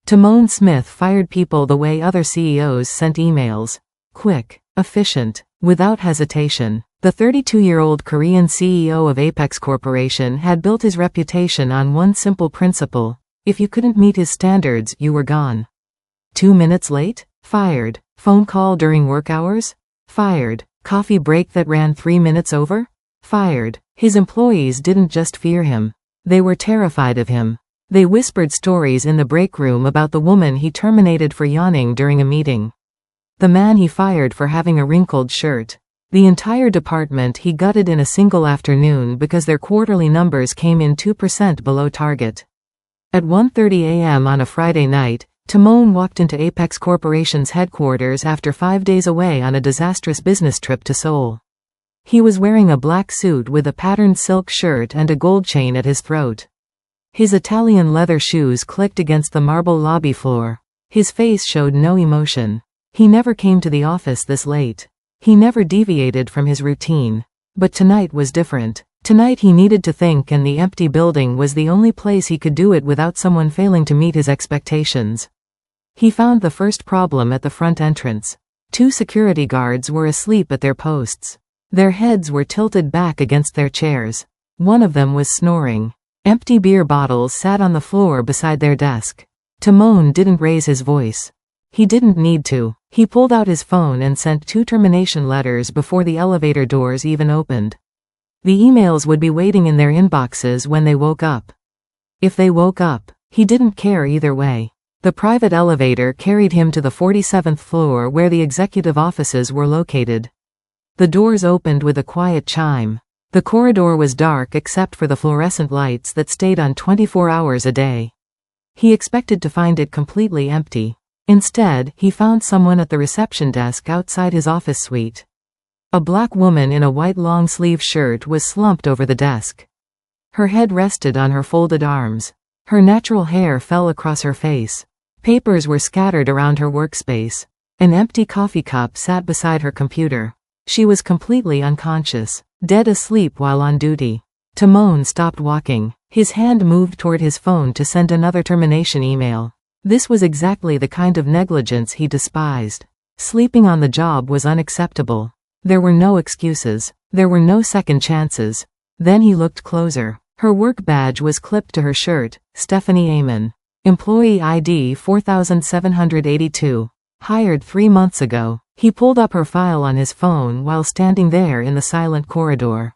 Timon Smith fired people the way other CEOs sent emails. Quick, efficient, without hesitation. The 32-year-old Korean CEO of Apex Corporation had built his reputation on one simple principle: if you couldn't meet his standards, you were gone. 2 minutes late? Fired. Phone call during work hours? Fired. Coffee break that ran 3 minutes over? Fired. His employees didn't just fear him. They were terrified of him. They whispered stories in the break room about the woman he terminated for yawning during a meeting. The man he fired for having a wrinkled shirt. The entire department he gutted in a single afternoon because their quarterly numbers came in 2% below target. At 1:30 a.m. on a Friday night, Timon walked into Apex Corporation's headquarters after 5 days away on a disastrous business trip to Seoul. He was wearing a black suit with a patterned silk shirt and a gold chain at his throat. His Italian leather shoes clicked against the marble lobby floor. His face showed no emotion. He never came to the office this late. He never deviated from his routine. But tonight was different. Tonight he needed to think, and the empty building was the only place he could do it without someone failing to meet his expectations. He found the first problem at the front entrance. 2 security guards were asleep at their posts. Their heads were tilted back against their chairs. One of them was snoring. Empty beer bottles sat on the floor beside their desk. Timon didn't raise his voice. He didn't need to. He pulled out his phone and sent 2 termination letters before the elevator doors even opened. The emails would be waiting in their inboxes when they woke up. If they woke up, he didn't care either way. The private elevator carried him to the 47th floor where the executive offices were located. The doors opened with a quiet chime. The corridor was dark except for the fluorescent lights that stayed on 24 hours a day. He expected to find it completely empty. Instead, he found someone at the reception desk outside his office suite. A black woman in a white long-sleeve shirt was slumped over the desk. Her head rested on her folded arms. Her natural hair fell across her face. Papers were scattered around her workspace. An empty coffee cup sat beside her computer. She was completely unconscious, dead asleep while on duty. Timon stopped walking. His hand moved toward his phone to send another termination email. This was exactly the kind of negligence he despised. Sleeping on the job was unacceptable. There were no excuses. There were no second chances. Then he looked closer. Her work badge was clipped to her shirt. Stephanie Amon. Employee ID 4782. Hired 3 months ago. He pulled up her file on his phone while standing there in the silent corridor.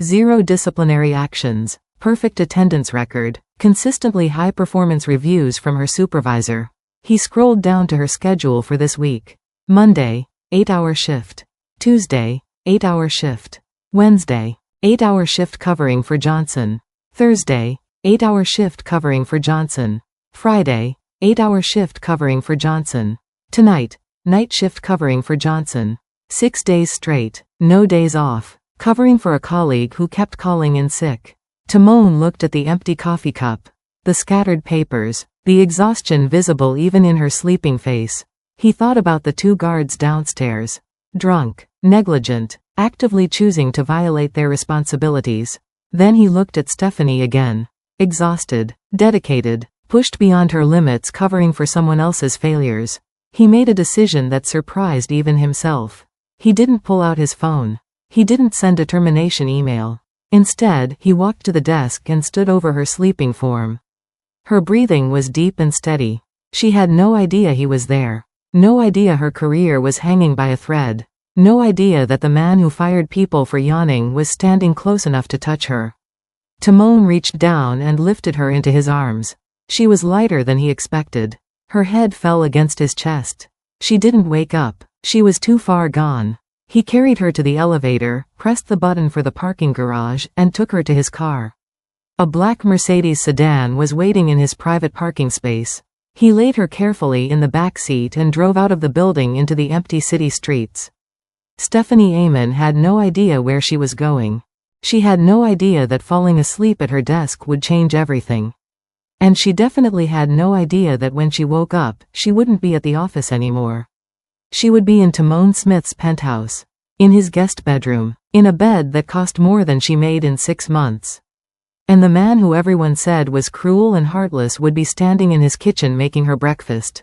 0 disciplinary actions. Perfect attendance record. Consistently high performance reviews from her supervisor. He scrolled down to her schedule for this week. Monday, 8-hour shift. Tuesday, 8-hour shift. Wednesday, 8-hour shift covering for Johnson. Thursday, 8-hour shift covering for Johnson. Friday, 8-hour shift covering for Johnson. Tonight, night shift covering for Johnson. 6 days straight, no days off, covering for a colleague who kept calling in sick. Timon looked at the empty coffee cup, the scattered papers, the exhaustion visible even in her sleeping face. He thought about the 2 guards downstairs. Drunk, negligent, actively choosing to violate their responsibilities. Then he looked at Stephanie again. Exhausted, dedicated, pushed beyond her limits covering for someone else's failures. He made a decision that surprised even himself. He didn't pull out his phone. He didn't send a termination email. Instead, he walked to the desk and stood over her sleeping form. Her breathing was deep and steady. She had no idea he was there. No idea her career was hanging by a thread. No idea that the man who fired people for yawning was standing close enough to touch her. Timon reached down and lifted her into his arms. She was lighter than he expected. Her head fell against his chest. She didn't wake up. She was too far gone. He carried her to the elevator, pressed the button for the parking garage, and took her to his car. A black Mercedes sedan was waiting in his private parking space. He laid her carefully in the back seat and drove out of the building into the empty city streets. Stephanie Amon had no idea where she was going. She had no idea that falling asleep at her desk would change everything. And she definitely had no idea that when she woke up, she wouldn't be at the office anymore. She would be in Timon Smith's penthouse. In his guest bedroom. In a bed that cost more than she made in 6 months. And the man who everyone said was cruel and heartless would be standing in his kitchen making her breakfast.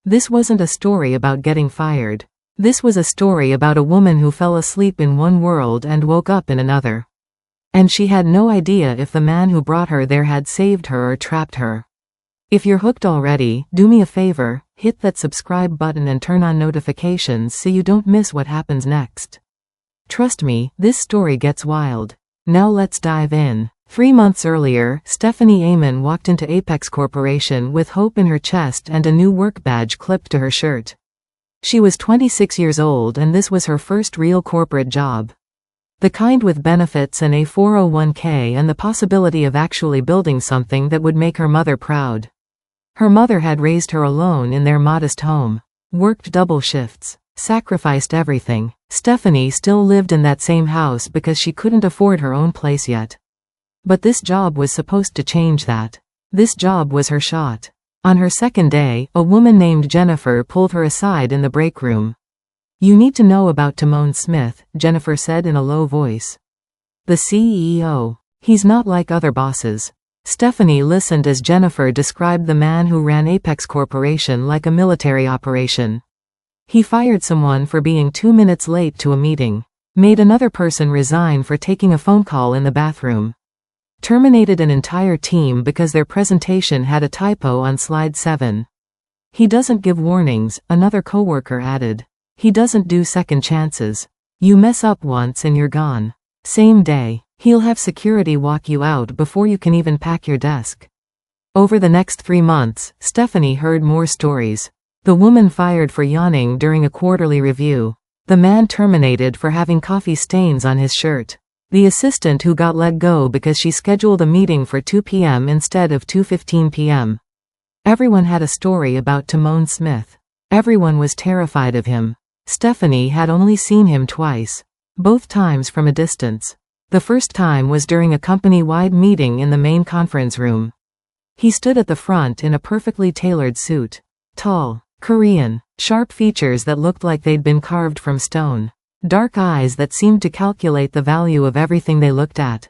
This wasn't a story about getting fired. This was a story about a woman who fell asleep in one world and woke up in another. And she had no idea if the man who brought her there had saved her or trapped her. If you're hooked already, do me a favor, hit that subscribe button and turn on notifications so you don't miss what happens next. Trust me, this story gets wild. Now let's dive in. 3 months earlier, Stephanie Amon walked into Apex Corporation with hope in her chest and a new work badge clipped to her shirt. She was 26 years old and this was her first real corporate job. The kind with benefits and a 401k and the possibility of actually building something that would make her mother proud. Her mother had raised her alone in their modest home, worked double shifts, sacrificed everything. Stephanie still lived in that same house because she couldn't afford her own place yet. But this job was supposed to change that. This job was her shot. On her second day, a woman named Jennifer pulled her aside in the break room. "You need to know about Timon Smith," Jennifer said in a low voice. "The CEO. He's not like other bosses." Stephanie listened as Jennifer described the man who ran Apex Corporation like a military operation. He fired someone for being 2 minutes late to a meeting, made another person resign for taking a phone call in the bathroom, terminated an entire team because their presentation had a typo on slide 7. "He doesn't give warnings," another coworker added. "He doesn't do second chances. You mess up once and you're gone. Same day. He'll have security walk you out before you can even pack your desk." Over the next 3 months, Stephanie heard more stories. The woman fired for yawning during a quarterly review. The man terminated for having coffee stains on his shirt. The assistant who got let go because she scheduled a meeting for 2 p.m. instead of 2:15 p.m. Everyone had a story about Timon Smith. Everyone was terrified of him. Stephanie had only seen him twice, both times from a distance. The first time was during a company-wide meeting in the main conference room. He stood at the front in a perfectly tailored suit. Tall, Korean, sharp features that looked like they'd been carved from stone. Dark eyes that seemed to calculate the value of everything they looked at.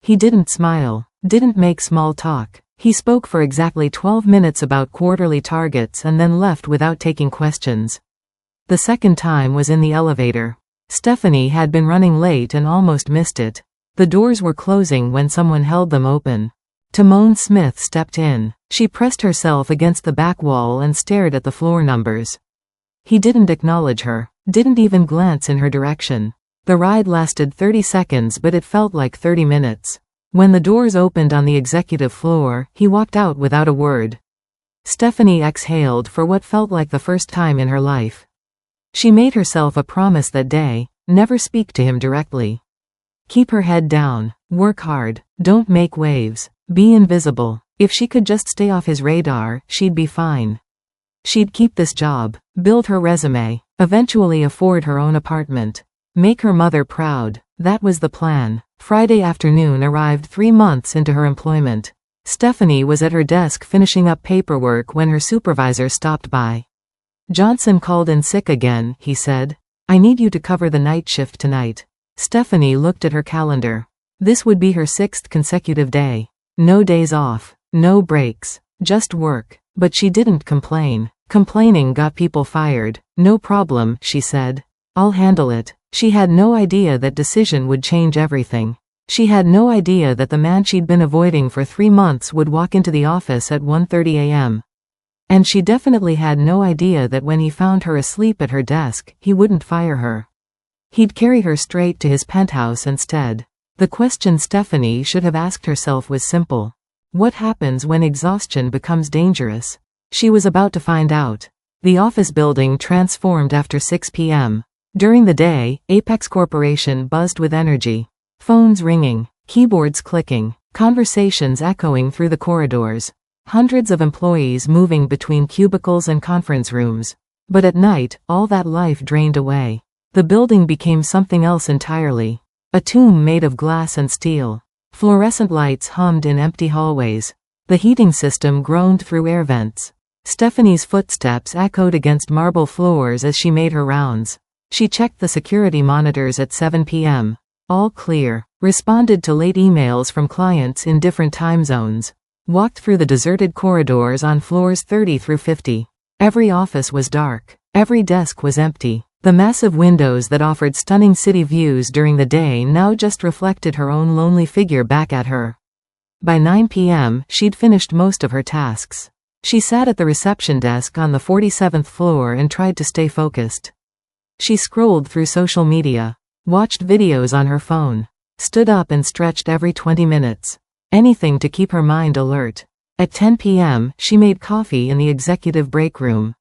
He didn't smile, didn't make small talk. He spoke for exactly 12 minutes about quarterly targets and then left without taking questions. The second time was in the elevator. Stephanie had been running late and almost missed it. The doors were closing when someone held them open. Timon Smith stepped in. She pressed herself against the back wall and stared at the floor numbers. He didn't acknowledge her, didn't even glance in her direction. The ride lasted 30 seconds but it felt like 30 minutes. When the doors opened on the executive floor, he walked out without a word. Stephanie exhaled for what felt like the first time in her life. She made herself a promise that day, never speak to him directly. Keep her head down, work hard, don't make waves, be invisible. If she could just stay off his radar, she'd be fine. She'd keep this job, build her resume, eventually afford her own apartment, make her mother proud. That was the plan. Friday afternoon arrived 3 months into her employment. Stephanie was at her desk finishing up paperwork when her supervisor stopped by. "Johnson called in sick again," he said. "I need you to cover the night shift tonight." Stephanie looked at her calendar. This would be her 6th consecutive day. No days off, no breaks, just work. But she didn't complain. Complaining got people fired. "No problem," she said. "I'll handle it." She had no idea that decision would change everything. She had no idea that the man she'd been avoiding for 3 months would walk into the office at 1:30 a.m. And she definitely had no idea that when he found her asleep at her desk, he wouldn't fire her. He'd carry her straight to his penthouse instead. The question Stephanie should have asked herself was simple. What happens when exhaustion becomes dangerous? She was about to find out. The office building transformed after 6 p.m. During the day, Apex Corporation buzzed with energy. Phones ringing, keyboards clicking, conversations echoing through the corridors. Hundreds of employees moving between cubicles and conference rooms. But at night, all that life drained away. The building became something else entirely. A tomb made of glass and steel. Fluorescent lights hummed in empty hallways. The heating system groaned through air vents. Stephanie's footsteps echoed against marble floors as she made her rounds. She checked the security monitors at 7 p.m. All clear. Responded to late emails from clients in different time zones. Walked through the deserted corridors on floors 30 through 50. Every office was dark. Every desk was empty. The massive windows that offered stunning city views during the day now just reflected her own lonely figure back at her. By 9 p.m., she'd finished most of her tasks. She sat at the reception desk on the 47th floor and tried to stay focused. She scrolled through social media, watched videos on her phone, stood up and stretched every 20 minutes. Anything to keep her mind alert. At 10 p.m., she made coffee in the executive break room.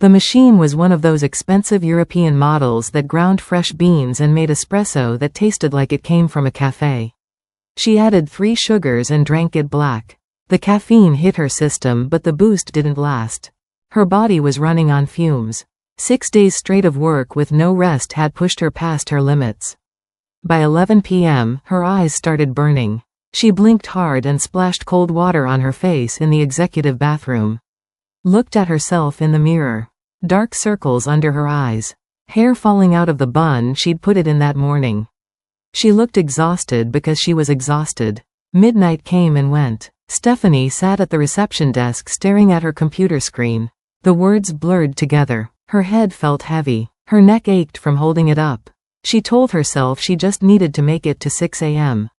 The machine was one of those expensive European models that ground fresh beans and made espresso that tasted like it came from a cafe. She added 3 sugars and drank it black. The caffeine hit her system, but the boost didn't last. Her body was running on fumes. 6 days straight of work with no rest had pushed her past her limits. By 11 p.m., her eyes started burning. She blinked hard and splashed cold water on her face in the executive bathroom. Looked at herself in the mirror. Dark circles under her eyes. Hair falling out of the bun she'd put it in that morning. She looked exhausted because she was exhausted. Midnight came and went. Stephanie sat at the reception desk staring at her computer screen. The words blurred together. Her head felt heavy. Her neck ached from holding it up. She told herself she just needed to make it to 6 a.m.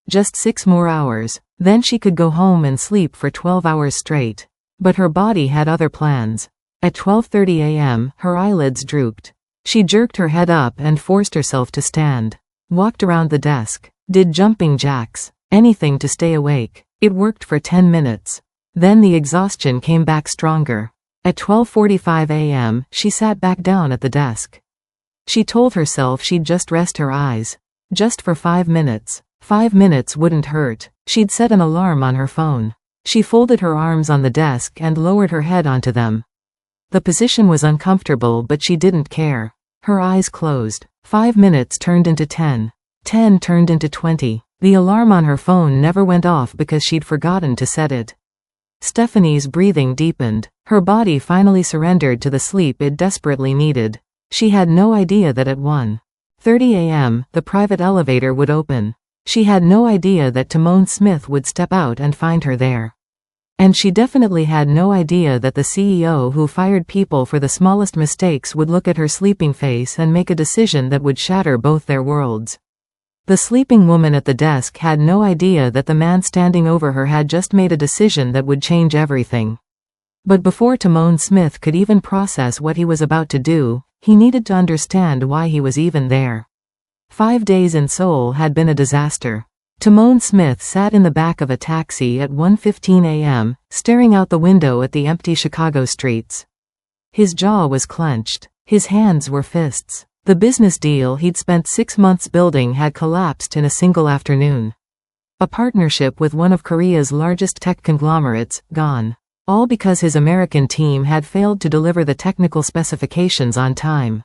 Just 6 more hours. Then she could go home and sleep for 12 hours straight. But her body had other plans. At 12:30 a.m., her eyelids drooped. She jerked her head up and forced herself to stand. Walked around the desk. Did jumping jacks. Anything to stay awake. It worked for 10 minutes. Then the exhaustion came back stronger. At 12:45 a.m., she sat back down at the desk. She told herself she'd just rest her eyes. Just for 5 minutes. 5 minutes wouldn't hurt. She'd set an alarm on her phone. She folded her arms on the desk and lowered her head onto them. The position was uncomfortable, but she didn't care. Her eyes closed. 5 minutes turned into 10. 10 turned into 20. The alarm on her phone never went off because she'd forgotten to set it. Stephanie's breathing deepened. Her body finally surrendered to the sleep it desperately needed. She had no idea that at 1:30 a.m., the private elevator would open. She had no idea that Timon Smith would step out and find her there. And she definitely had no idea that the CEO who fired people for the smallest mistakes would look at her sleeping face and make a decision that would shatter both their worlds. The sleeping woman at the desk had no idea that the man standing over her had just made a decision that would change everything. But before Timon Smith could even process what he was about to do, he needed to understand why he was even there. 5 days in Seoul had been a disaster. Timon Smith sat in the back of a taxi at 1:15 a.m., staring out the window at the empty Chicago streets. His jaw was clenched. His hands were fists. The business deal he'd spent 6 months building had collapsed in a single afternoon. A partnership with one of Korea's largest tech conglomerates, gone. All because his American team had failed to deliver the technical specifications on time.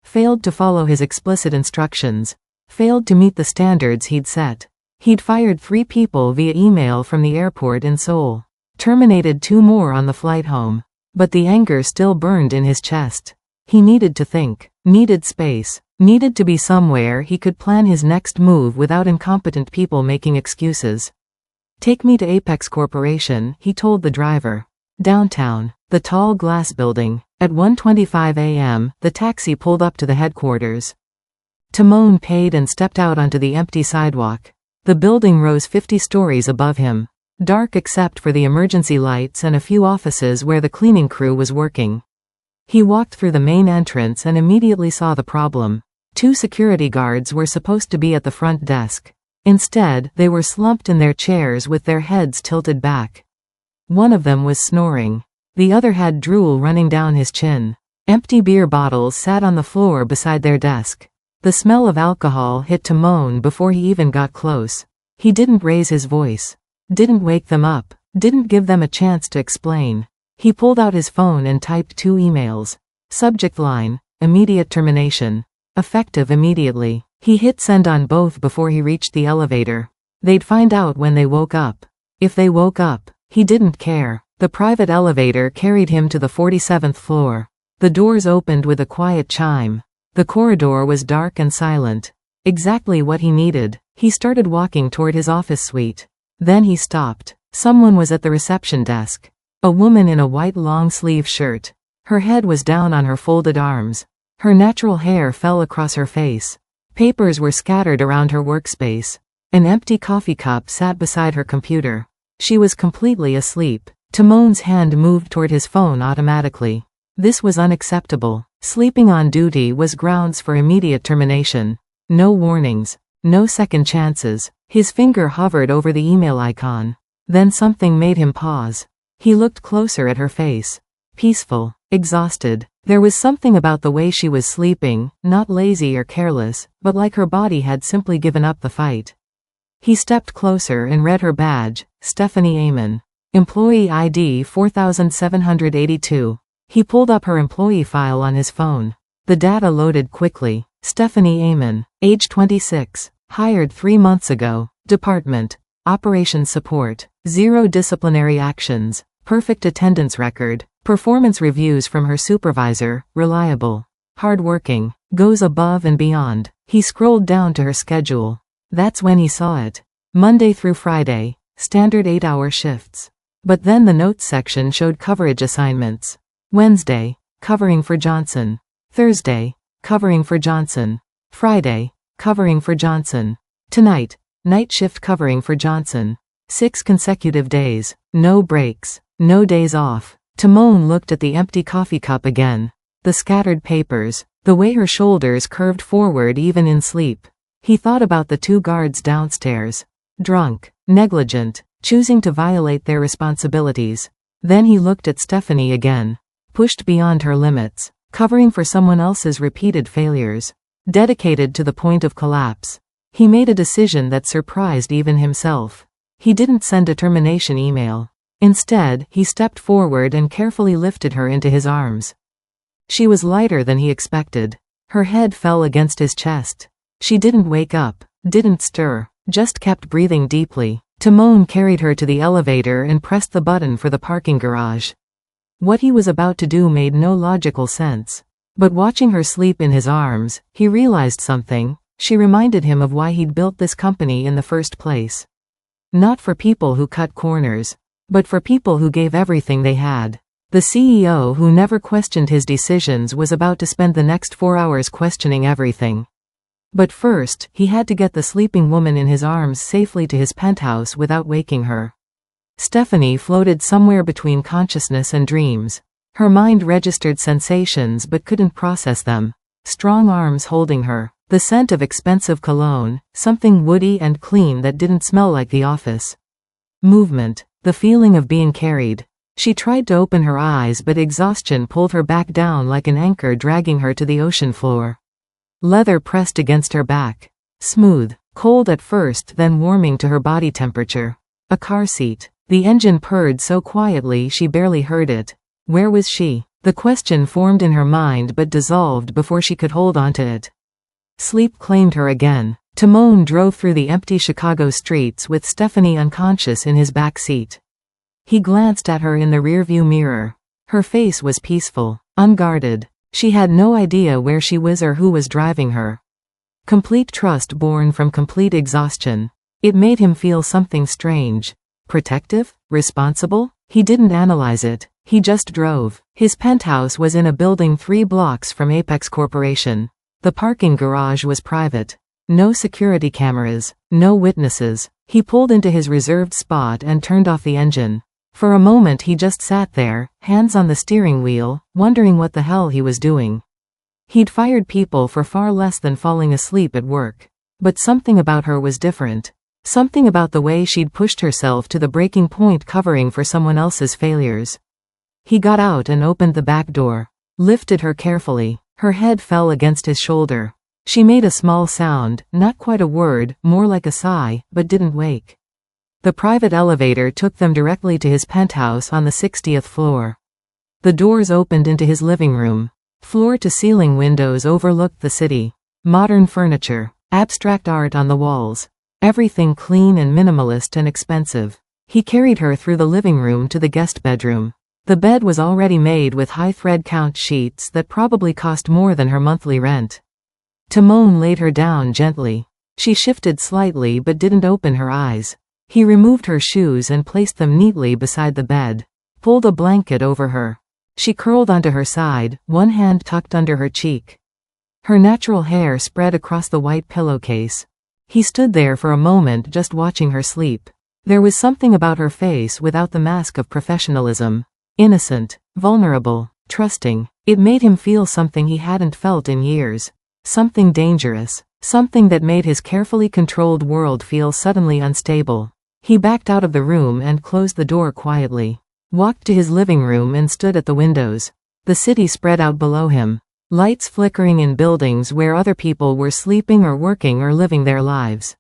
Failed to follow his explicit instructions. Failed to meet the standards he'd set. He'd fired 3 people via email from the airport in Seoul. Terminated 2 more on the flight home. But the anger still burned in his chest. He needed to think. Needed space. Needed to be somewhere he could plan his next move without incompetent people making excuses. Take me to Apex Corporation, he told the driver. Downtown. The tall glass building. At 1:25 a.m., the taxi pulled up to the headquarters. Timon paid and stepped out onto the empty sidewalk. The building rose 50 stories above him. Dark except for the emergency lights and a few offices where the cleaning crew was working. He walked through the main entrance and immediately saw the problem. 2 security guards were supposed to be at the front desk. Instead, they were slumped in their chairs with their heads tilted back. One of them was snoring. The other had drool running down his chin. Empty beer bottles sat on the floor beside their desk. The smell of alcohol hit Timon before he even got close. He didn't raise his voice. Didn't wake them up. Didn't give them a chance to explain. He pulled out his phone and typed 2 emails. Subject line, immediate termination. Effective immediately. He hit send on both before he reached the elevator. They'd find out when they woke up. If they woke up, he didn't care. The private elevator carried him to the 47th floor. The doors opened with a quiet chime. The corridor was dark and silent. Exactly what he needed. He started walking toward his office suite. Then he stopped. Someone was at the reception desk. A woman in a white long-sleeve shirt. Her head was down on her folded arms. Her natural hair fell across her face. Papers were scattered around her workspace. An empty coffee cup sat beside her computer. She was completely asleep. Timon's hand moved toward his phone automatically. This was unacceptable. Sleeping on duty was grounds for immediate termination. No warnings. No second chances. His finger hovered over the email icon. Then something made him pause. He looked closer at her face. Peaceful. Exhausted. There was something about the way she was sleeping, not lazy or careless, but like her body had simply given up the fight. He stepped closer and read her badge, Stephanie Amon. Employee ID 4782. He pulled up her employee file on his phone. The data loaded quickly. Stephanie Amon, age 26, hired 3 months ago. Department. Operations support. 0 disciplinary actions. Perfect attendance record. Performance reviews from her supervisor, reliable. Hardworking. Goes above and beyond. He scrolled down to her schedule. That's when he saw it. Monday through Friday. Standard 8-hour shifts. But then the notes section showed coverage assignments. Wednesday. Covering for Johnson. Thursday. Covering for Johnson. Friday. Covering for Johnson. Tonight. Night shift covering for Johnson. 6 consecutive days. No breaks. No days off. Timon looked at the empty coffee cup again. The scattered papers. The way her shoulders curved forward even in sleep. He thought about the 2 guards downstairs. Drunk. Negligent. Choosing to violate their responsibilities. Then he looked at Stephanie again. Pushed beyond her limits. Covering for someone else's repeated failures. Dedicated to the point of collapse. He made a decision that surprised even himself. He didn't send a termination email. Instead, he stepped forward and carefully lifted her into his arms. She was lighter than he expected. Her head fell against his chest. She didn't wake up, didn't stir, just kept breathing deeply. Timon carried her to the elevator and pressed the button for the parking garage. What he was about to do made no logical sense. But watching her sleep in his arms, he realized something. She reminded him of why he'd built this company in the first place. Not for people who cut corners, but for people who gave everything they had. The CEO who never questioned his decisions was about to spend the next 4 hours questioning everything. But first, he had to get the sleeping woman in his arms safely to his penthouse without waking her. Stephanie floated somewhere between consciousness and dreams. Her mind registered sensations but couldn't process them. Strong arms holding her. The scent of expensive cologne, something woody and clean that didn't smell like the office. Movement. The feeling of being carried. She tried to open her eyes but exhaustion pulled her back down like an anchor dragging her to the ocean floor. Leather pressed against her back. Smooth. Cold at first then warming to her body temperature. A car seat. The engine purred so quietly she barely heard it. Where was she? The question formed in her mind but dissolved before she could hold onto it. Sleep claimed her again. Timon drove through the empty Chicago streets with Stephanie unconscious in his back seat. He glanced at her in the rearview mirror. Her face was peaceful, unguarded. She had no idea where she was or who was driving her. Complete trust born from complete exhaustion. It made him feel something strange. Protective? Responsible? He didn't analyze it. He just drove. His penthouse was in a building 3 blocks from Apex Corporation. The parking garage was private. No security cameras. No witnesses. He pulled into his reserved spot and turned off the engine. For a moment he just sat there, hands on the steering wheel, wondering what the hell he was doing. He'd fired people for far less than falling asleep at work. But something about her was different. Something about the way she'd pushed herself to the breaking point covering for someone else's failures. He got out and opened the back door. Lifted her carefully. Her head fell against his shoulder. She made a small sound, not quite a word, more like a sigh, but didn't wake. The private elevator took them directly to his penthouse on the 60th floor. The doors opened into his living room. Floor-to-ceiling windows overlooked the city. Modern furniture. Abstract art on the walls. Everything clean and minimalist and expensive. He carried her through the living room to the guest bedroom. The bed was already made with high thread count sheets that probably cost more than her monthly rent. Timon laid her down gently. She shifted slightly but didn't open her eyes. He removed her shoes and placed them neatly beside the bed. Pulled a blanket over her. She curled onto her side, one hand tucked under her cheek. Her natural hair spread across the white pillowcase. He stood there for a moment just watching her sleep. There was something about her face without the mask of professionalism. Innocent, vulnerable, trusting. It made him feel something he hadn't felt in years. Something dangerous. Something that made his carefully controlled world feel suddenly unstable. He backed out of the room and closed the door quietly. Walked to his living room and stood at the windows. The city spread out below him. Lights flickering in buildings where other people were sleeping or working or living their lives.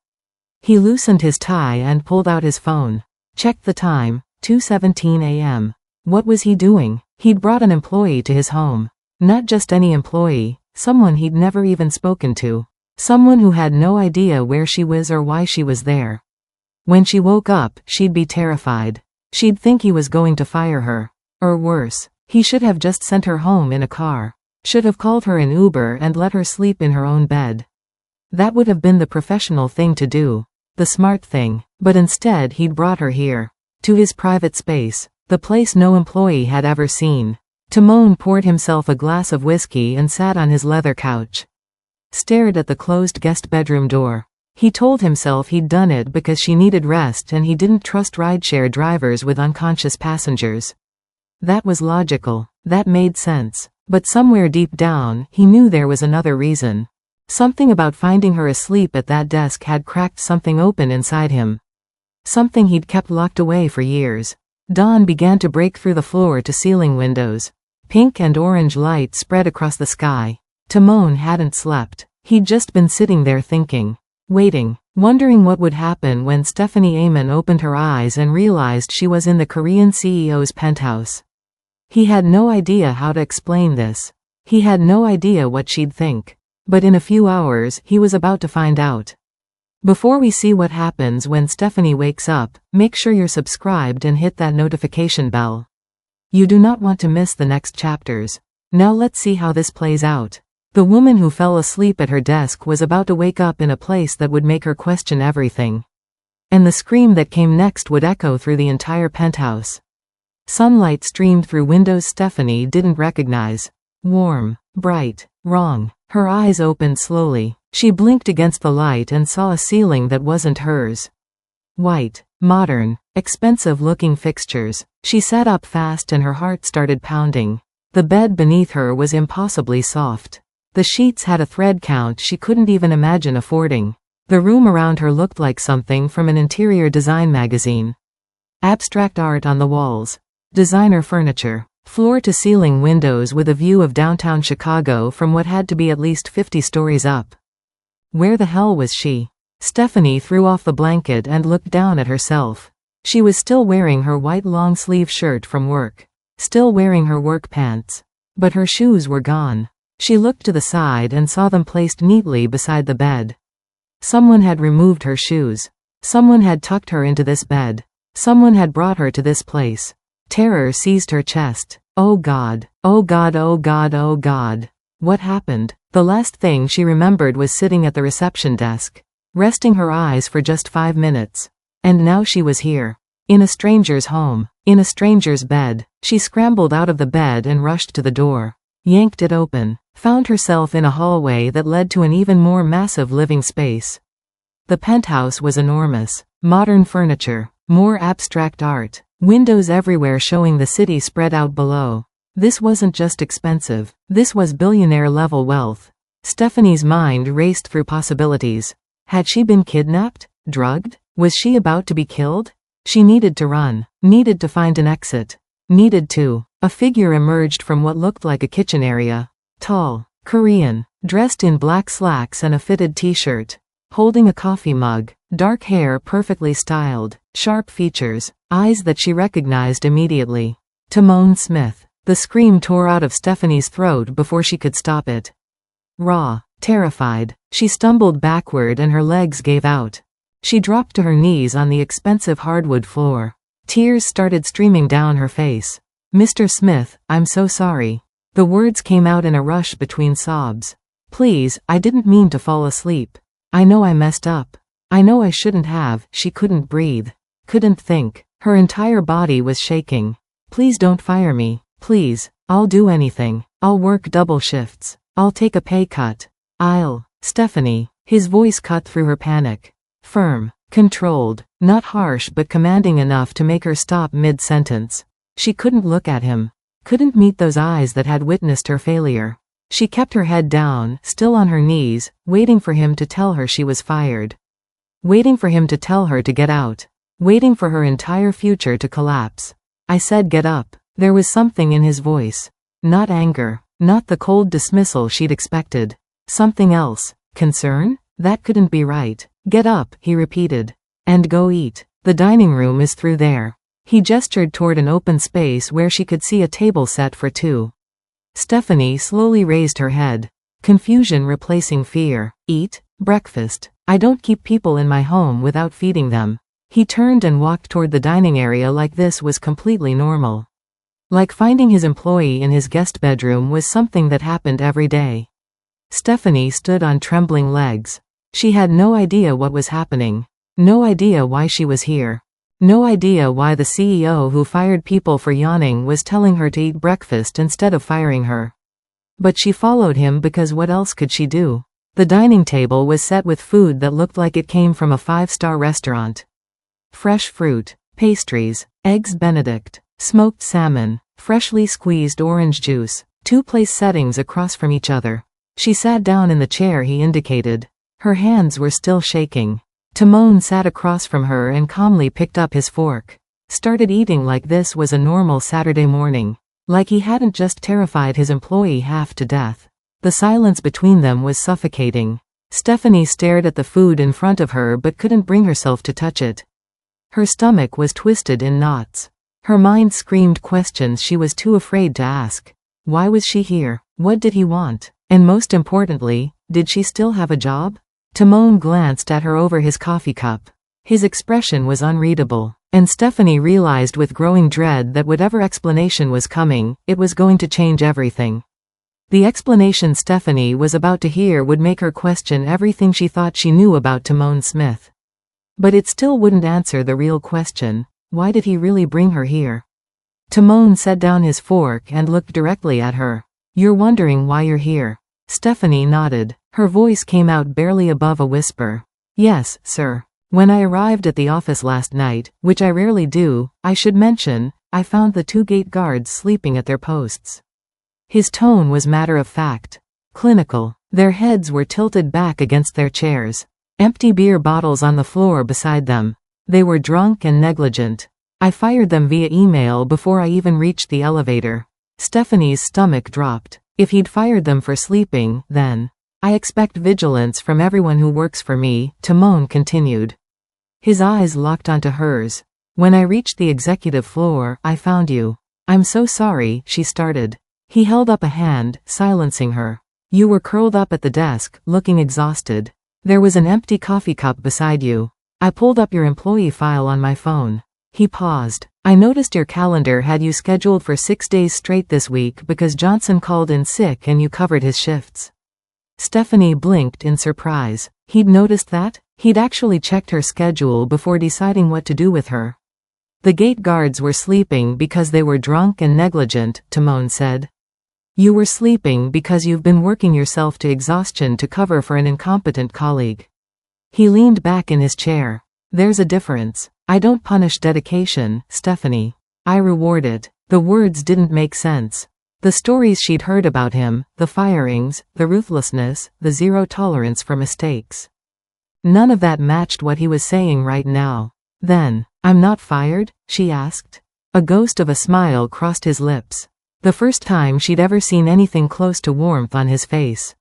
He loosened his tie and pulled out his phone. Checked the time, 2:17 a.m. What was he doing? He'd brought an employee to his home. Not just any employee, someone he'd never even spoken to. Someone who had no idea where she was or why she was there. When she woke up, she'd be terrified. She'd think he was going to fire her. Or worse, he should have just sent her home in a car. Should have called her an Uber and let her sleep in her own bed. That would have been the professional thing to do. The smart thing. But instead he'd brought her here. To his private space. The place no employee had ever seen. Timon poured himself a glass of whiskey and sat on his leather couch. Stared at the closed guest bedroom door. He told himself he'd done it because she needed rest and he didn't trust rideshare drivers with unconscious passengers. That was logical. That made sense. But somewhere deep down, he knew there was another reason. Something about finding her asleep at that desk had cracked something open inside him. Something he'd kept locked away for years. Dawn began to break through the floor-to-ceiling windows. Pink and orange light spread across the sky. Timon hadn't slept. He'd just been sitting there thinking. Waiting. Wondering what would happen when Stephanie Amon opened her eyes and realized she was in the Korean CEO's penthouse. He had no idea how to explain this. He had no idea what she'd think. But in a few hours, he was about to find out. Before we see what happens when Stephanie wakes up, make sure you're subscribed and hit that notification bell. You do not want to miss the next chapters. Now let's see how this plays out. The woman who fell asleep at her desk was about to wake up in a place that would make her question everything. And the scream that came next would echo through the entire penthouse. Sunlight streamed through windows Stephanie didn't recognize. Warm, bright, wrong. Her eyes opened slowly. She blinked against the light and saw a ceiling that wasn't hers. White, modern, expensive-looking fixtures. She sat up fast and her heart started pounding. The bed beneath her was impossibly soft. The sheets had a thread count she couldn't even imagine affording. The room around her looked like something from an interior design magazine. Abstract art on the walls. Designer furniture. Floor-to-ceiling windows with a view of downtown Chicago from what had to be at least 50 stories up. Where the hell was she? Stephanie threw off the blanket and looked down at herself. She was still wearing her white long-sleeve shirt from work. Still wearing her work pants. But her shoes were gone. She looked to the side and saw them placed neatly beside the bed. Someone had removed her shoes. Someone had tucked her into this bed. Someone had brought her to this place. Terror seized her chest. Oh God, oh God, oh God, oh God. What happened? The last thing she remembered was sitting at the reception desk, resting her eyes for just 5 minutes. And now she was here. In a stranger's home. In a stranger's bed. She scrambled out of the bed and rushed to the door. Yanked it open. Found herself in a hallway that led to an even more massive living space. The penthouse was enormous. Modern furniture. More abstract art. Windows everywhere showing the city spread out below. This wasn't just expensive. This was billionaire-level wealth. Stephanie's mind raced through possibilities. Had she been kidnapped? Drugged? Was she about to be killed? She needed to run. Needed to find an exit. Needed to. A figure emerged from what looked like a kitchen area. Tall. Korean. Dressed in black slacks and a fitted t-shirt. Holding a coffee mug. Dark hair perfectly styled. Sharp features. Eyes that she recognized immediately. Timon Smith. The scream tore out of Stephanie's throat before she could stop it. Raw. Terrified. She stumbled backward and her legs gave out. She dropped to her knees on the expensive hardwood floor. Tears started streaming down her face. Mr. Smith, I'm so sorry. The words came out in a rush between sobs. Please, I didn't mean to fall asleep. I know I messed up. I know I shouldn't have." She couldn't breathe. Couldn't think. Her entire body was shaking. "Please don't fire me. Please. I'll do anything. I'll work double shifts. I'll take a pay cut. Stephanie." His voice cut through her panic. Firm. Controlled. Not harsh but commanding enough to make her stop mid-sentence. She couldn't look at him. Couldn't meet those eyes that had witnessed her failure. She kept her head down, still on her knees, waiting for him to tell her she was fired. Waiting for him to tell her to get out. Waiting for her entire future to collapse. "I said get up." There was something in his voice. Not anger. Not the cold dismissal she'd expected. Something else. Concern? That couldn't be right. "Get up," he repeated. "And go eat. The dining room is through there." He gestured toward an open space where she could see a table set for two. Stephanie slowly raised her head. Confusion replacing fear. "Eat? Breakfast? I don't keep people in my home without feeding them." He turned and walked toward the dining area like this was completely normal. Like finding his employee in his guest bedroom was something that happened every day. Stephanie stood on trembling legs. She had no idea what was happening. No idea why she was here. No idea why the CEO who fired people for yawning was telling her to eat breakfast instead of firing her. But she followed him because what else could she do? The dining table was set with food that looked like it came from a five-star restaurant. Fresh fruit, pastries, eggs Benedict, smoked salmon, freshly squeezed orange juice, two place settings across from each other. She sat down in the chair he indicated. Her hands were still shaking. Timon sat across from her and calmly picked up his fork. Started eating like this was a normal Saturday morning. Like he hadn't just terrified his employee half to death. The silence between them was suffocating. Stephanie stared at the food in front of her but couldn't bring herself to touch it. Her stomach was twisted in knots. Her mind screamed questions she was too afraid to ask. Why was she here? What did he want? And most importantly, did she still have a job? Timon glanced at her over his coffee cup. His expression was unreadable, and Stephanie realized with growing dread that whatever explanation was coming, it was going to change everything. The explanation Stephanie was about to hear would make her question everything she thought she knew about Timon Smith. But it still wouldn't answer the real question. Why did he really bring her here? Timon set down his fork and looked directly at her. "You're wondering why you're here?" Stephanie nodded. Her voice came out barely above a whisper. "Yes, sir. When I arrived at the office last night, which I rarely do, I should mention, I found the two gate guards sleeping at their posts." His tone was matter-of-fact. Clinical. Their heads were tilted back against their chairs. Empty beer bottles on the floor beside them. They were drunk and negligent. "I fired them via email before I even reached the elevator." Stephanie's stomach dropped. If he'd fired them for sleeping, then "I expect vigilance from everyone who works for me," Timon continued. His eyes locked onto hers. "When I reached the executive floor, I found you." "I'm so sorry," she started. He held up a hand, silencing her. "You were curled up at the desk, looking exhausted. There was an empty coffee cup beside you. I pulled up your employee file on my phone." He paused. "I noticed your calendar had you scheduled for 6 days straight this week because Johnson called in sick and you covered his shifts." Stephanie blinked in surprise. He'd noticed that? He'd actually checked her schedule before deciding what to do with her. "The gate guards were sleeping because they were drunk and negligent," Timon said. "You were sleeping because you've been working yourself to exhaustion to cover for an incompetent colleague." He leaned back in his chair. "There's a difference. I don't punish dedication, Stephanie. I reward it." The words didn't make sense. The stories she'd heard about him, the firings, the ruthlessness, the zero tolerance for mistakes. None of that matched what he was saying right now. "Then, I'm not fired?" she asked. A ghost of a smile crossed his lips. The first time she'd ever seen anything close to warmth on his face.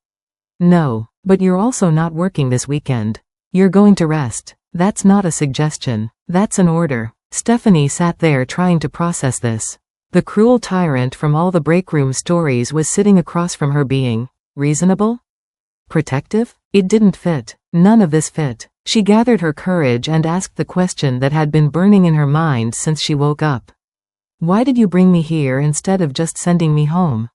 "No, but you're also not working this weekend. You're going to rest." "That's not a suggestion. That's an order." Stephanie sat there trying to process this. The cruel tyrant from all the breakroom stories was sitting across from her being reasonable? Protective? It didn't fit. None of this fit. She gathered her courage and asked the question that had been burning in her mind since she woke up. "Why did you bring me here instead of just sending me home?"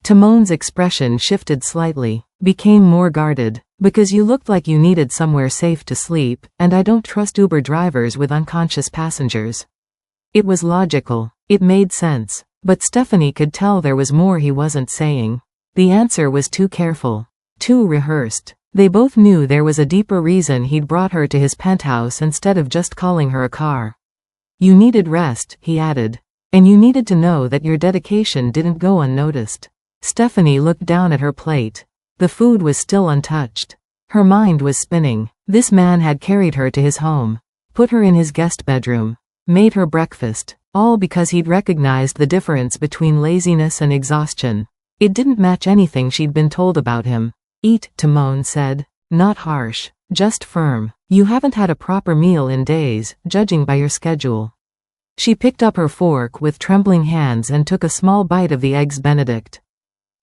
Timon's expression shifted slightly. became more guarded. Because you looked like you needed somewhere safe to sleep, and I don't trust Uber drivers with unconscious passengers. It was logical. It made sense. But Stephanie could tell there was more he wasn't saying. The answer was too careful. Too rehearsed. They both knew there was a deeper reason he'd brought her to his penthouse instead of just calling her a car. You needed rest, he added. And you needed to know that your dedication didn't go unnoticed. Stephanie looked down at her plate. The food was still untouched. Her mind was spinning. This man had carried her to his home, put her in his guest bedroom, made her breakfast, all because he'd recognized the difference between laziness and exhaustion. It didn't match anything she'd been told about him. Eat, Timon said. Not harsh, just firm. You haven't had a proper meal in days, judging by your schedule. She picked up her fork with trembling hands and took a small bite of the eggs Benedict.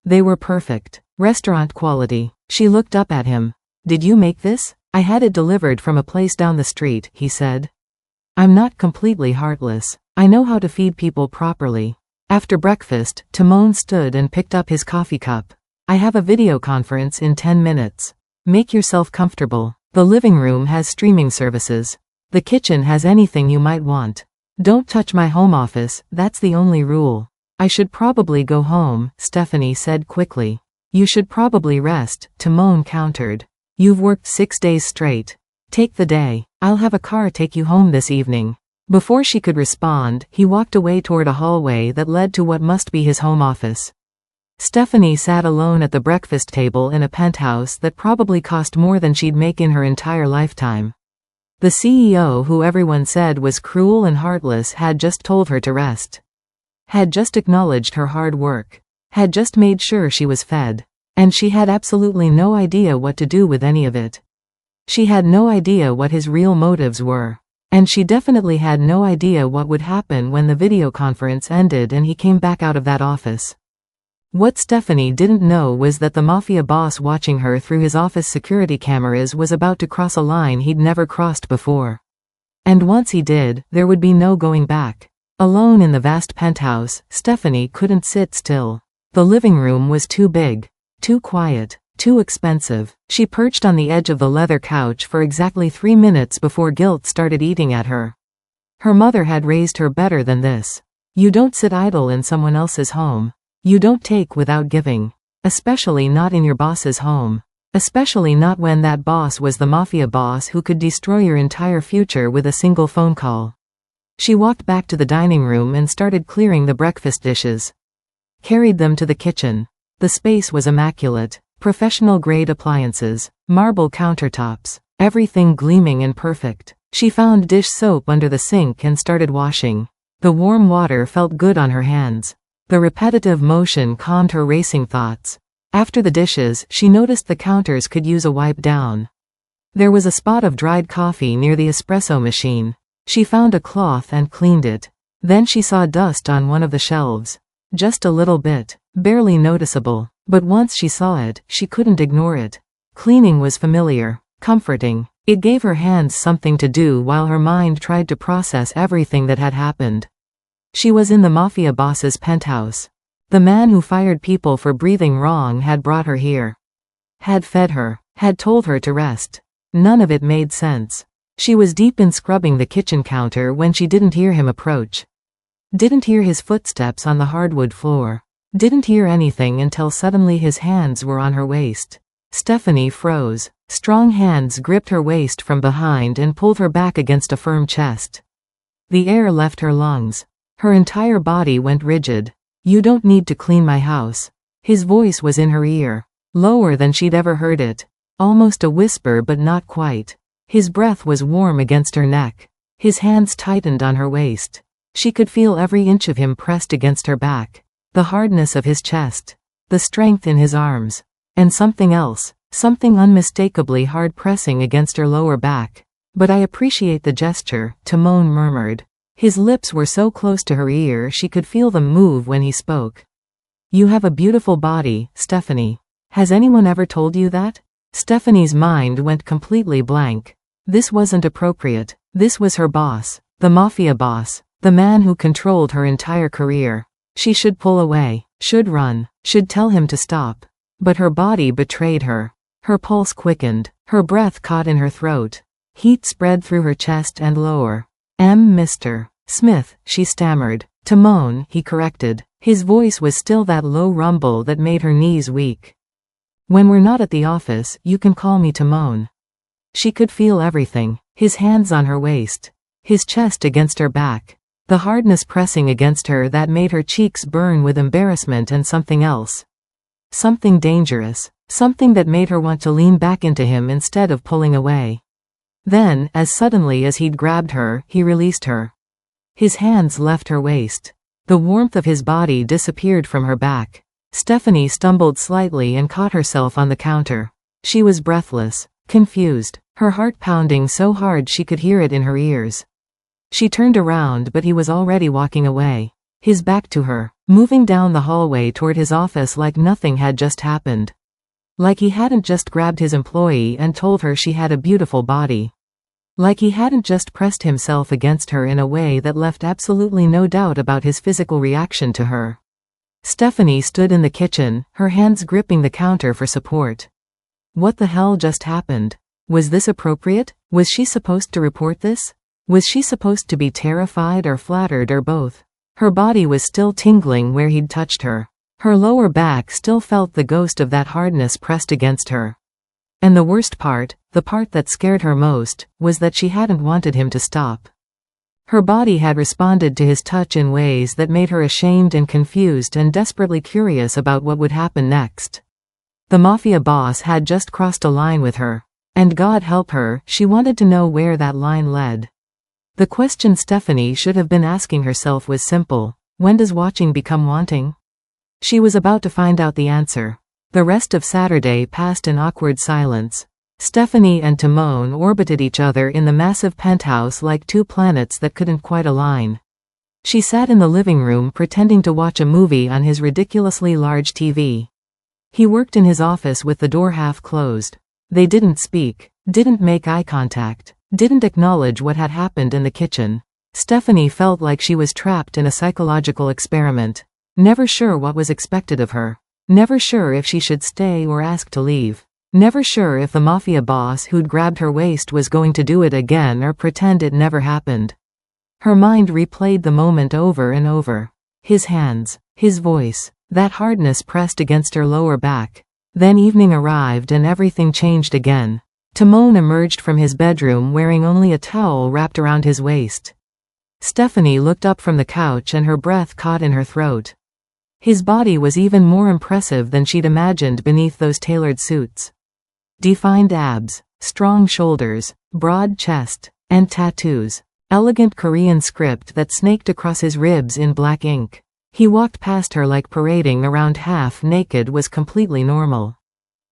They were perfect. Restaurant quality. She looked up at him. Did you make this? I had it delivered from a place down the street, he said. I'm not completely heartless. I know how to feed people properly. After breakfast, Timon stood and picked up his coffee cup. I have a video conference in 10 minutes. Make yourself comfortable. The living room has streaming services. The kitchen has anything you might want. Don't touch my home office, that's the only rule. I should probably go home, Stephanie said quickly. You should probably rest, Timon countered. You've worked 6 days straight. Take the day. I'll have a car take you home this evening. Before she could respond, he walked away toward a hallway that led to what must be his home office. Stephanie sat alone at the breakfast table in a penthouse that probably cost more than she'd make in her entire lifetime. The CEO, who everyone said was cruel and heartless, had just told her to rest. Had just acknowledged her hard work. Had just made sure she was fed. And she had absolutely no idea what to do with any of it. She had no idea what his real motives were. And she definitely had no idea what would happen when the video conference ended and he came back out of that office. What Stephanie didn't know was that the Mafia boss watching her through his office security cameras was about to cross a line he'd never crossed before. And once he did, there would be no going back. Alone in the vast penthouse, Stephanie couldn't sit still. The living room was too big, too quiet, too expensive. She perched on the edge of the leather couch for exactly 3 minutes before guilt started eating at her. Her mother had raised her better than this. You don't sit idle in someone else's home. You don't take without giving. Especially not in your boss's home. Especially not when that boss was the Mafia boss who could destroy your entire future with a single phone call. She walked back to the dining room and started clearing the breakfast dishes. Carried them to the kitchen. The space was immaculate. Professional-grade appliances, marble countertops, everything gleaming and perfect. She found dish soap under the sink and started washing. The warm water felt good on her hands. The repetitive motion calmed her racing thoughts. After the dishes, she noticed the counters could use a wipe down. There was a spot of dried coffee near the espresso machine. She found a cloth and cleaned it. Then she saw dust on one of the shelves. Just a little bit, barely noticeable, but once she saw it, she couldn't ignore it. Cleaning was familiar, comforting. It gave her hands something to do while her mind tried to process everything that had happened. She was in the Mafia boss's penthouse. The man who fired people for breathing wrong had brought her here. Had fed her, had told her to rest. None of it made sense. She was deep in scrubbing the kitchen counter when she didn't hear him approach. Didn't hear his footsteps on the hardwood floor. Didn't hear anything until suddenly his hands were on her waist. Stephanie froze. Strong hands gripped her waist from behind and pulled her back against a firm chest. The air left her lungs. Her entire body went rigid. You don't need to clean my house. His voice was in her ear. Lower than she'd ever heard it. Almost a whisper but not quite. His breath was warm against her neck. His hands tightened on her waist. She could feel every inch of him pressed against her back. The hardness of his chest. The strength in his arms. And something else. Something unmistakably hard pressing against her lower back. But I appreciate the gesture, Timon murmured. His lips were so close to her ear she could feel them move when he spoke. You have a beautiful body, Stephanie. Has anyone ever told you that? Stephanie's mind went completely blank. This wasn't appropriate. This was her boss. The Mafia boss. The man who controlled her entire career. She should pull away. Should run. Should tell him to stop. But her body betrayed her. Her pulse quickened. Her breath caught in her throat. Heat spread through her chest and lower. Mr. Smith, she stammered. Timon, he corrected. His voice was still that low rumble that made her knees weak. When we're not at the office, you can call me Timon. She could feel everything. His hands on her waist. His chest against her back. The hardness pressing against her that made her cheeks burn with embarrassment and something else. Something dangerous. Something that made her want to lean back into him instead of pulling away. Then, as suddenly as he'd grabbed her, he released her. His hands left her waist. The warmth of his body disappeared from her back. Stephanie stumbled slightly and caught herself on the counter. She was breathless, confused, her heart pounding so hard she could hear it in her ears. She turned around, but he was already walking away, his back to her, moving down the hallway toward his office like nothing had just happened. Like he hadn't just grabbed his employee and told her she had a beautiful body. Like he hadn't just pressed himself against her in a way that left absolutely no doubt about his physical reaction to her. Stephanie stood in the kitchen, her hands gripping the counter for support. What the hell just happened? Was this appropriate? Was she supposed to report this? Was she supposed to be terrified or flattered or both? Her body was still tingling where he'd touched her. Her lower back still felt the ghost of that hardness pressed against her. And the worst part, the part that scared her most, was that she hadn't wanted him to stop. Her body had responded to his touch in ways that made her ashamed and confused and desperately curious about what would happen next. The Mafia boss had just crossed a line with her. And God help her, she wanted to know where that line led. The question Stephanie should have been asking herself was simple. When does watching become wanting? She was about to find out the answer. The rest of Saturday passed in awkward silence. Stephanie and Timon orbited each other in the massive penthouse like two planets that couldn't quite align. She sat in the living room pretending to watch a movie on his ridiculously large TV. He worked in his office with the door half closed. They didn't speak, didn't make eye contact, didn't acknowledge what had happened in the kitchen. Stephanie felt like she was trapped in a psychological experiment. Never sure what was expected of her. Never sure if she should stay or ask to leave. Never sure if the Mafia boss who'd grabbed her waist was going to do it again or pretend it never happened. Her mind replayed the moment over and over. His hands, his voice, that hardness pressed against her lower back. Then evening arrived and everything changed again. Timon emerged from his bedroom wearing only a towel wrapped around his waist. Stephanie looked up from the couch and her breath caught in her throat. His body was even more impressive than she'd imagined beneath those tailored suits. Defined abs, strong shoulders, broad chest, and tattoos. Elegant Korean script that snaked across his ribs in black ink. He walked past her like parading around half naked was completely normal.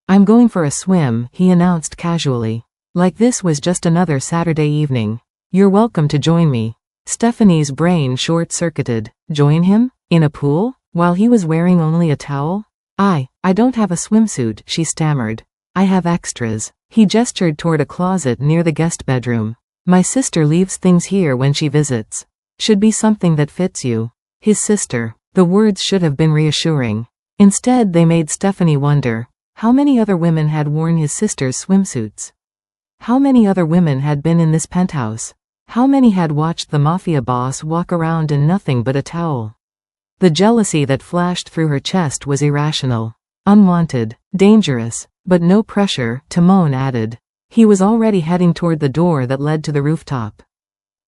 I'm going for a swim, he announced casually. Like this was just another Saturday evening. You're welcome to join me. Stephanie's brain short-circuited. Join him? In a pool? While he was wearing only a towel? I don't have a swimsuit, she stammered. I have extras. He gestured toward a closet near the guest bedroom. My sister leaves things here when she visits. Should be something that fits you. His sister. The words should have been reassuring. Instead they made Stephanie wonder. How many other women had worn his sister's swimsuits? How many other women had been in this penthouse? How many had watched the Mafia boss walk around in nothing but a towel? The jealousy that flashed through her chest was irrational. Unwanted. Dangerous. But no pressure, Timon added. He was already heading toward the door that led to the rooftop.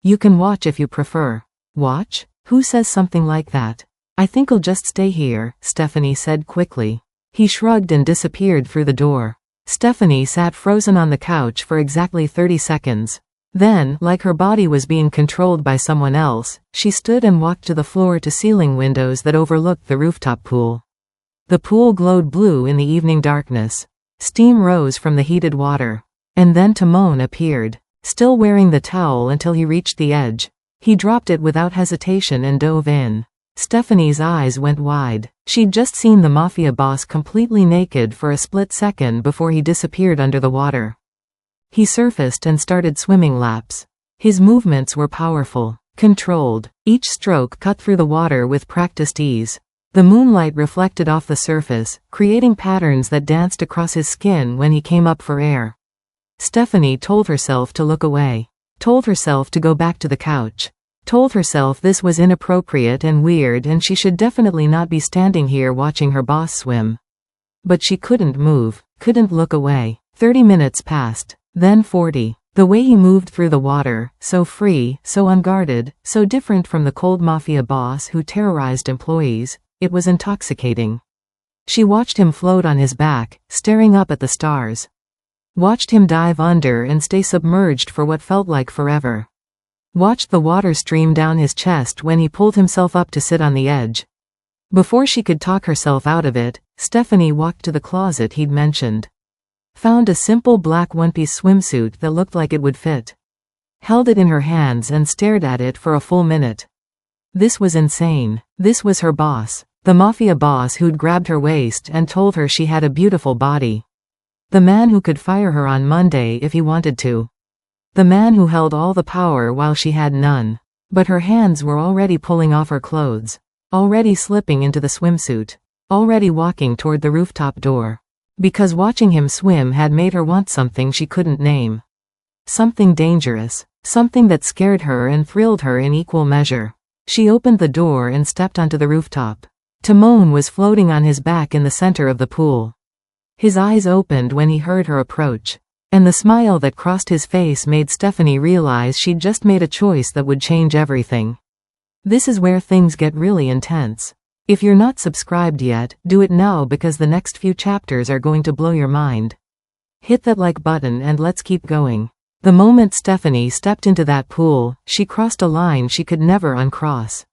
You can watch if you prefer. Watch? Who says something like that? I think I'll just stay here, Stephanie said quickly. He shrugged and disappeared through the door. Stephanie sat frozen on the couch for exactly 30 seconds. Then, like her body was being controlled by someone else, she stood and walked to the floor-to-ceiling windows that overlooked the rooftop pool. The pool glowed blue in the evening darkness. Steam rose from the heated water. And then Timon appeared, still wearing the towel until he reached the edge. He dropped it without hesitation and dove in. Stephanie's eyes went wide. She'd just seen the Mafia boss completely naked for a split second before he disappeared under the water. He surfaced and started swimming laps. His movements were powerful, controlled. Each stroke cut through the water with practiced ease. The moonlight reflected off the surface, creating patterns that danced across his skin when he came up for air. Stephanie told herself to look away. Told herself to go back to the couch. Told herself this was inappropriate and weird and she should definitely not be standing here watching her boss swim. But she couldn't move, couldn't look away. 30 minutes passed, then 40. The way he moved through the water, so free, so unguarded, so different from the cold Mafia boss who terrorized employees, it was intoxicating. She watched him float on his back, staring up at the stars. Watched him dive under and stay submerged for what felt like forever. Watched the water stream down his chest when he pulled himself up to sit on the edge. Before she could talk herself out of it, Stephanie walked to the closet he'd mentioned. Found a simple black one-piece swimsuit that looked like it would fit. Held it in her hands and stared at it for a full minute. This was insane. This was her boss. The Mafia boss who'd grabbed her waist and told her she had a beautiful body. The man who could fire her on Monday if he wanted to. The man who held all the power while she had none. But her hands were already pulling off her clothes. Already slipping into the swimsuit. Already walking toward the rooftop door. Because watching him swim had made her want something she couldn't name. Something dangerous. Something that scared her and thrilled her in equal measure. She opened the door and stepped onto the rooftop. Timon was floating on his back in the center of the pool. His eyes opened when he heard her approach. And the smile that crossed his face made Stephanie realize she'd just made a choice that would change everything. This is where things get really intense. If you're not subscribed yet, do it now because the next few chapters are going to blow your mind. Hit that like button and let's keep going. The moment Stephanie stepped into that pool, she crossed a line she could never uncross.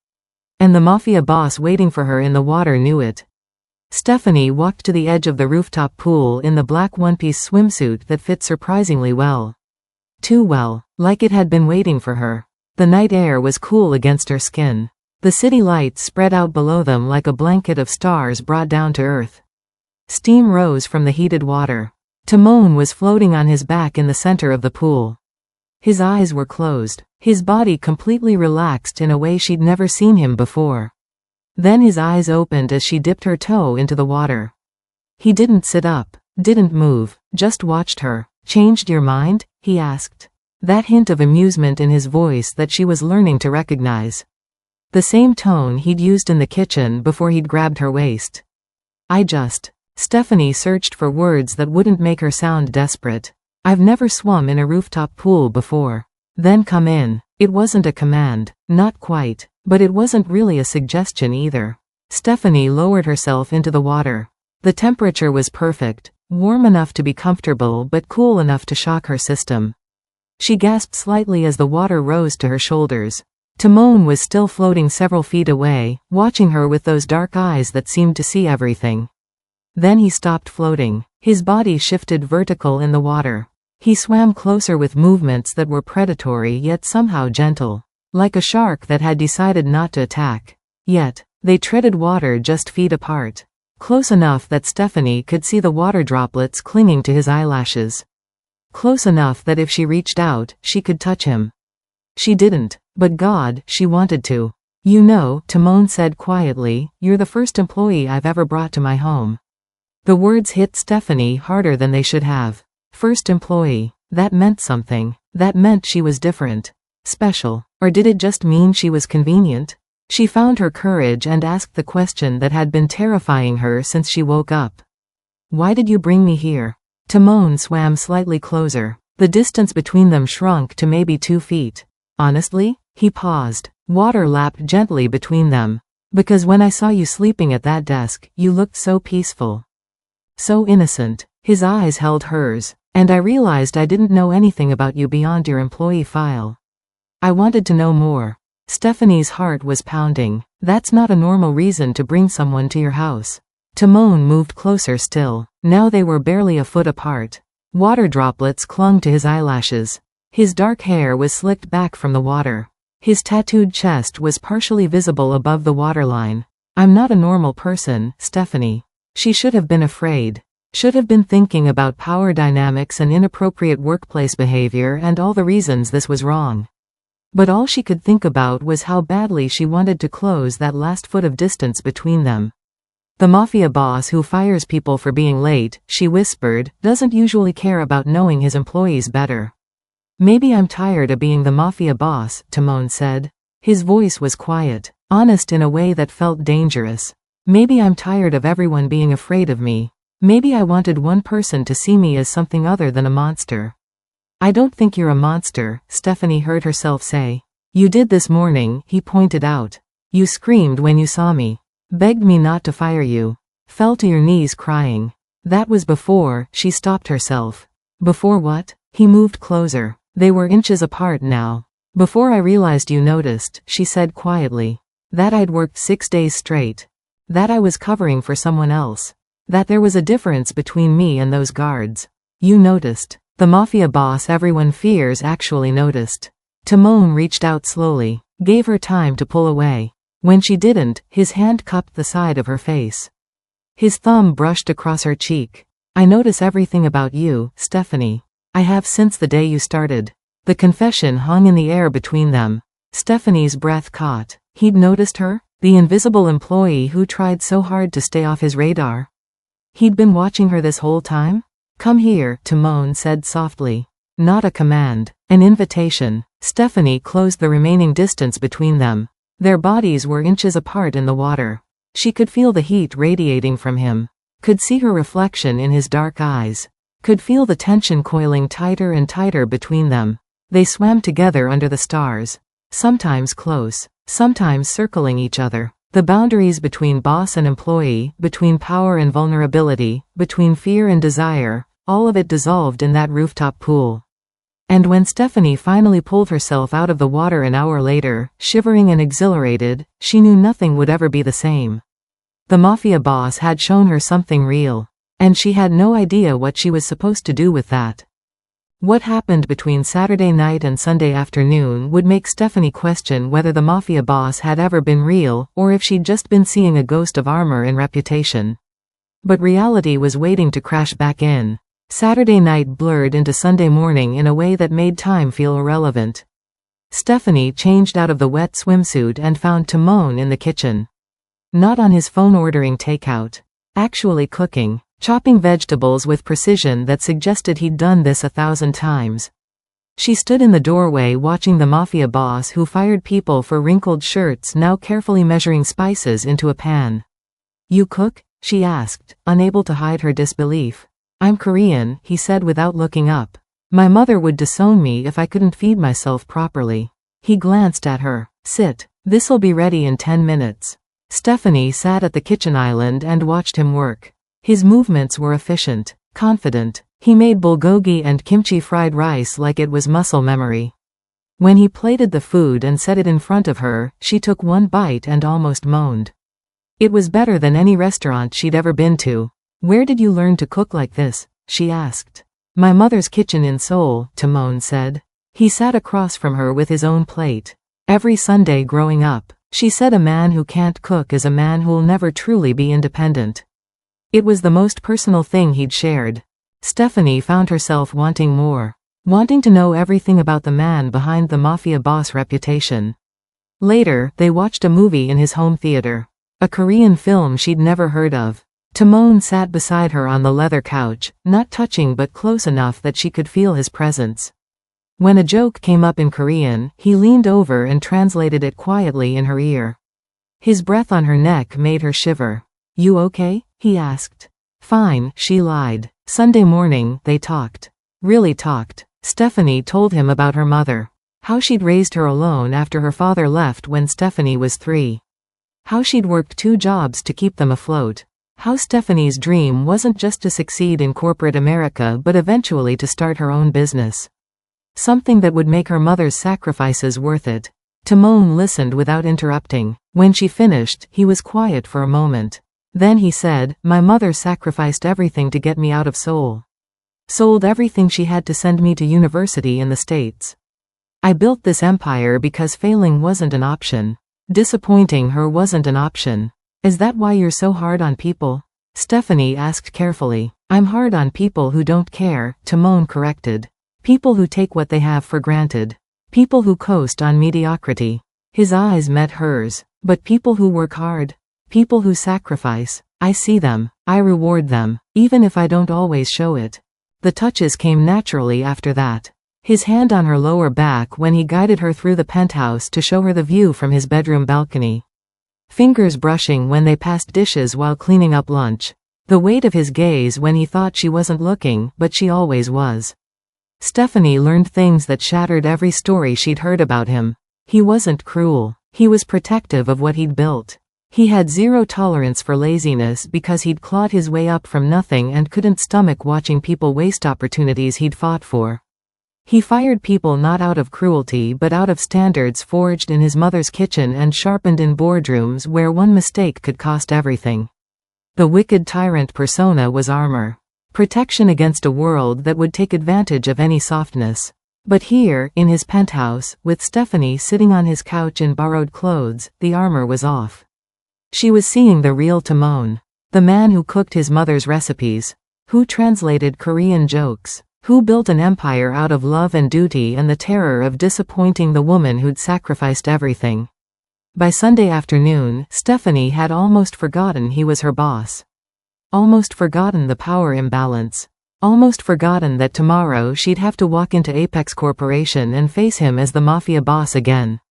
And the Mafia boss waiting for her in the water knew it. Stephanie walked to the edge of the rooftop pool in the black one-piece swimsuit that fit surprisingly well. Too well, like it had been waiting for her. The night air was cool against her skin. The city lights spread out below them like a blanket of stars brought down to earth. Steam rose from the heated water. Timon was floating on his back in the center of the pool. His eyes were closed, his body completely relaxed in a way she'd never seen him before. Then his eyes opened as she dipped her toe into the water. He didn't sit up, didn't move, just watched her. Changed your mind? He asked. That hint of amusement in his voice that she was learning to recognize. The same tone he'd used in the kitchen before he'd grabbed her waist. Stephanie searched for words that wouldn't make her sound desperate. I've never swum in a rooftop pool before. Then come in. It wasn't a command. Not quite. But it wasn't really a suggestion either. Stephanie lowered herself into the water. The temperature was perfect, warm enough to be comfortable but cool enough to shock her system. She gasped slightly as the water rose to her shoulders. Timon was still floating several feet away, watching her with those dark eyes that seemed to see everything. Then he stopped floating. His body shifted vertical in the water. He swam closer with movements that were predatory yet somehow gentle. Like a shark that had decided not to attack. Yet, they treaded water just feet apart. Close enough that Stephanie could see the water droplets clinging to his eyelashes. Close enough that if she reached out, she could touch him. She didn't, but God, she wanted to. You know, Timon said quietly, you're the first employee I've ever brought to my home. The words hit Stephanie harder than they should have. First employee. That meant something. That meant she was different. Special. Or did it just mean she was convenient? She found her courage and asked the question that had been terrifying her since she woke up. Why did you bring me here? Timon swam slightly closer. The distance between them shrunk to maybe 2 feet. Honestly? He paused. Water lapped gently between them. Because when I saw you sleeping at that desk, you looked so peaceful. So innocent. His eyes held hers. And I realized I didn't know anything about you beyond your employee file. I wanted to know more. Stephanie's heart was pounding. That's not a normal reason to bring someone to your house. Timon moved closer still. Now they were barely a foot apart. Water droplets clung to his eyelashes. His dark hair was slicked back from the water. His tattooed chest was partially visible above the waterline. I'm not a normal person, Stephanie. She should have been afraid. Should have been thinking about power dynamics and inappropriate workplace behavior and all the reasons this was wrong. But all she could think about was how badly she wanted to close that last foot of distance between them. The mafia boss who fires people for being late, she whispered, doesn't usually care about knowing his employees better. Maybe I'm tired of being the mafia boss, Timon said. His voice was quiet, honest in a way that felt dangerous. Maybe I'm tired of everyone being afraid of me. Maybe I wanted one person to see me as something other than a monster. I don't think you're a monster, Stephanie heard herself say. You did this morning, he pointed out. You screamed when you saw me. Begged me not to fire you. Fell to your knees crying. That was before, she stopped herself. Before what? He moved closer. They were inches apart now. Before I realized you noticed, she said quietly. That I'd worked 6 days straight. That I was covering for someone else. That there was a difference between me and those guards. You noticed. The mafia boss everyone fears actually noticed. Timon reached out slowly, gave her time to pull away. When she didn't, his hand cupped the side of her face. His thumb brushed across her cheek. I notice everything about you, Stephanie. I have since the day you started. The confession hung in the air between them. Stephanie's breath caught. He'd noticed her? The invisible employee who tried so hard to stay off his radar? He'd been watching her this whole time? Come here, Timon said softly. Not a command. An invitation. Stephanie closed the remaining distance between them. Their bodies were inches apart in the water. She could feel the heat radiating from him. Could see her reflection in his dark eyes. Could feel the tension coiling tighter and tighter between them. They swam together under the stars. Sometimes close. Sometimes circling each other. The boundaries between boss and employee, between power and vulnerability, between fear and desire, all of it dissolved in that rooftop pool. And when Stephanie finally pulled herself out of the water an hour later, shivering and exhilarated, she knew nothing would ever be the same. The mafia boss had shown her something real. And she had no idea what she was supposed to do with that. What happened between Saturday night and Sunday afternoon would make Stephanie question whether the mafia boss had ever been real, or if she'd just been seeing a ghost of armor and reputation. But reality was waiting to crash back in. Saturday night blurred into Sunday morning in a way that made time feel irrelevant. Stephanie changed out of the wet swimsuit and found Timon in the kitchen. Not on his phone ordering takeout. Actually cooking, chopping vegetables with precision that suggested he'd done this 1,000 times. She stood in the doorway watching the mafia boss who fired people for wrinkled shirts now carefully measuring spices into a pan. You cook? She asked, unable to hide her disbelief. I'm Korean, he said without looking up. My mother would disown me if I couldn't feed myself properly. He glanced at her. Sit. This'll be ready in 10 minutes. Stephanie sat at the kitchen island and watched him work. His movements were efficient, confident. He made bulgogi and kimchi fried rice like it was muscle memory. When he plated the food and set it in front of her, she took one bite and almost moaned. It was better than any restaurant she'd ever been to. Where did you learn to cook like this? She asked. My mother's kitchen in Seoul, Timon said. He sat across from her with his own plate. Every Sunday growing up, she said a man who can't cook is a man who'll never truly be independent. It was the most personal thing he'd shared. Stephanie found herself wanting more. Wanting to know everything about the man behind the mafia boss reputation. Later, they watched a movie in his home theater. A Korean film she'd never heard of. Timon sat beside her on the leather couch, not touching but close enough that she could feel his presence. When a joke came up in Korean, he leaned over and translated it quietly in her ear. His breath on her neck made her shiver. You okay? He asked. Fine, she lied. Sunday morning, they talked. Really talked. Stephanie told him about her mother. How she'd raised her alone after her father left when Stephanie was 3. How she'd worked 2 jobs to keep them afloat. How Stephanie's dream wasn't just to succeed in corporate America but eventually to start her own business. Something that would make her mother's sacrifices worth it. Timon listened without interrupting. When she finished, he was quiet for a moment. Then he said, my mother sacrificed everything to get me out of Seoul. Sold everything she had to send me to university in the States. I built this empire because failing wasn't an option. Disappointing her wasn't an option. Is that why you're so hard on people? Stephanie asked carefully. I'm hard on people who don't care, Timon corrected. People who take what they have for granted. People who coast on mediocrity. His eyes met hers. But people who work hard? People who sacrifice? I see them. I reward them, even if I don't always show it. The touches came naturally after that. His hand on her lower back when he guided her through the penthouse to show her the view from his bedroom balcony. Fingers brushing when they passed dishes while cleaning up lunch. The weight of his gaze when he thought she wasn't looking, but she always was. Stephanie learned things that shattered every story she'd heard about him. He wasn't cruel. He was protective of what he'd built. He had zero tolerance for laziness because he'd clawed his way up from nothing and couldn't stomach watching people waste opportunities he'd fought for. He fired people not out of cruelty but out of standards forged in his mother's kitchen and sharpened in boardrooms where one mistake could cost everything. The wicked tyrant persona was armor. Protection against a world that would take advantage of any softness. But here, in his penthouse, with Stephanie sitting on his couch in borrowed clothes, the armor was off. She was seeing the real Timon. The man who cooked his mother's recipes. Who translated Korean jokes. Who built an empire out of love and duty and the terror of disappointing the woman who'd sacrificed everything. By Sunday afternoon, Stephanie had almost forgotten he was her boss. Almost forgotten the power imbalance. Almost forgotten that tomorrow she'd have to walk into Apex Corporation and face him as the Mafia boss again.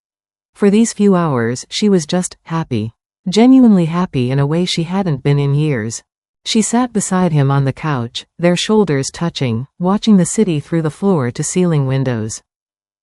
For these few hours, she was just happy. Genuinely happy in a way she hadn't been in years. She sat beside him on the couch, their shoulders touching, watching the city through the floor-to-ceiling windows.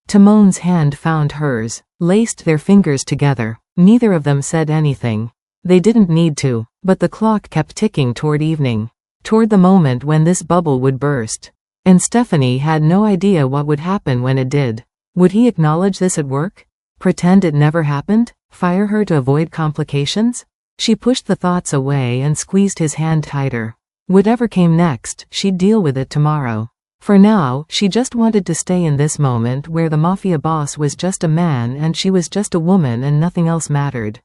Timon's hand found hers, laced their fingers together. Neither of them said anything. They didn't need to, but the clock kept ticking toward evening. Toward the moment when this bubble would burst. And Stephanie had no idea what would happen when it did. Would he acknowledge this at work? Pretend it never happened? Fire her to avoid complications? She pushed the thoughts away and squeezed his hand tighter. Whatever came next, she'd deal with it tomorrow. For now, she just wanted to stay in this moment where the Mafia boss was just a man and she was just a woman and nothing else mattered.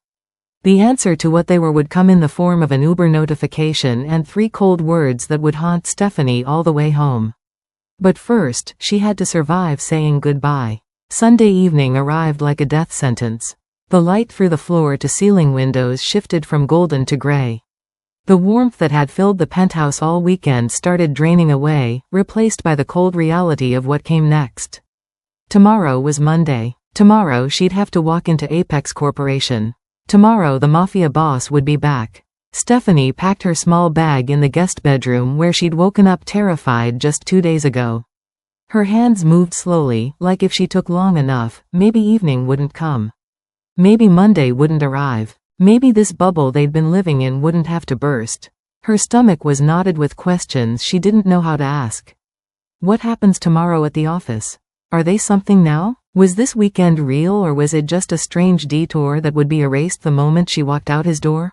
The answer to what they were would come in the form of an Uber notification and 3 cold words that would haunt Stephanie all the way home. But first, she had to survive saying goodbye. Sunday evening arrived like a death sentence. The light through the floor-to-ceiling windows shifted from golden to gray. The warmth that had filled the penthouse all weekend started draining away, replaced by the cold reality of what came next. Tomorrow was Monday. Tomorrow she'd have to walk into Apex Corporation. Tomorrow the Mafia boss would be back. Stephanie packed her small bag in the guest bedroom where she'd woken up terrified just 2 days ago. Her hands moved slowly, like if she took long enough, maybe evening wouldn't come. Maybe Monday wouldn't arrive. Maybe this bubble they'd been living in wouldn't have to burst. Her stomach was knotted with questions she didn't know how to ask. What happens tomorrow at the office? Are they something now? Was this weekend real or was it just a strange detour that would be erased the moment she walked out his door?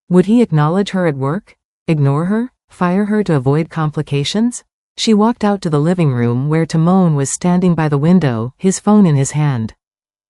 Would he acknowledge her at work? Ignore her? Fire her to avoid complications? She walked out to the living room where Timon was standing by the window, his phone in his hand.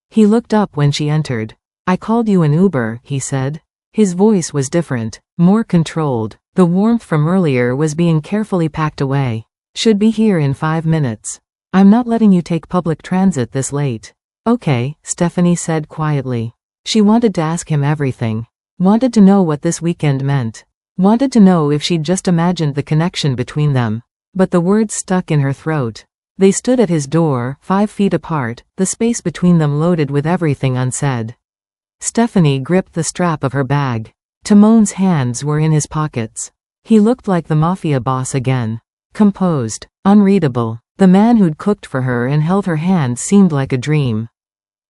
He looked up when she entered. I called you an Uber, he said. His voice was different, more controlled. The warmth from earlier was being carefully packed away. Should be here in 5 minutes. I'm not letting you take public transit this late. Okay, Stephanie said quietly. She wanted to ask him everything. Wanted to know what this weekend meant. Wanted to know if she'd just imagined the connection between them. But the words stuck in her throat. They stood at his door, 5 feet apart, the space between them loaded with everything unsaid. Stephanie gripped the strap of her bag. Timon's hands were in his pockets. He looked like the Mafia boss again. Composed. Unreadable. The man who'd cooked for her and held her hand seemed like a dream.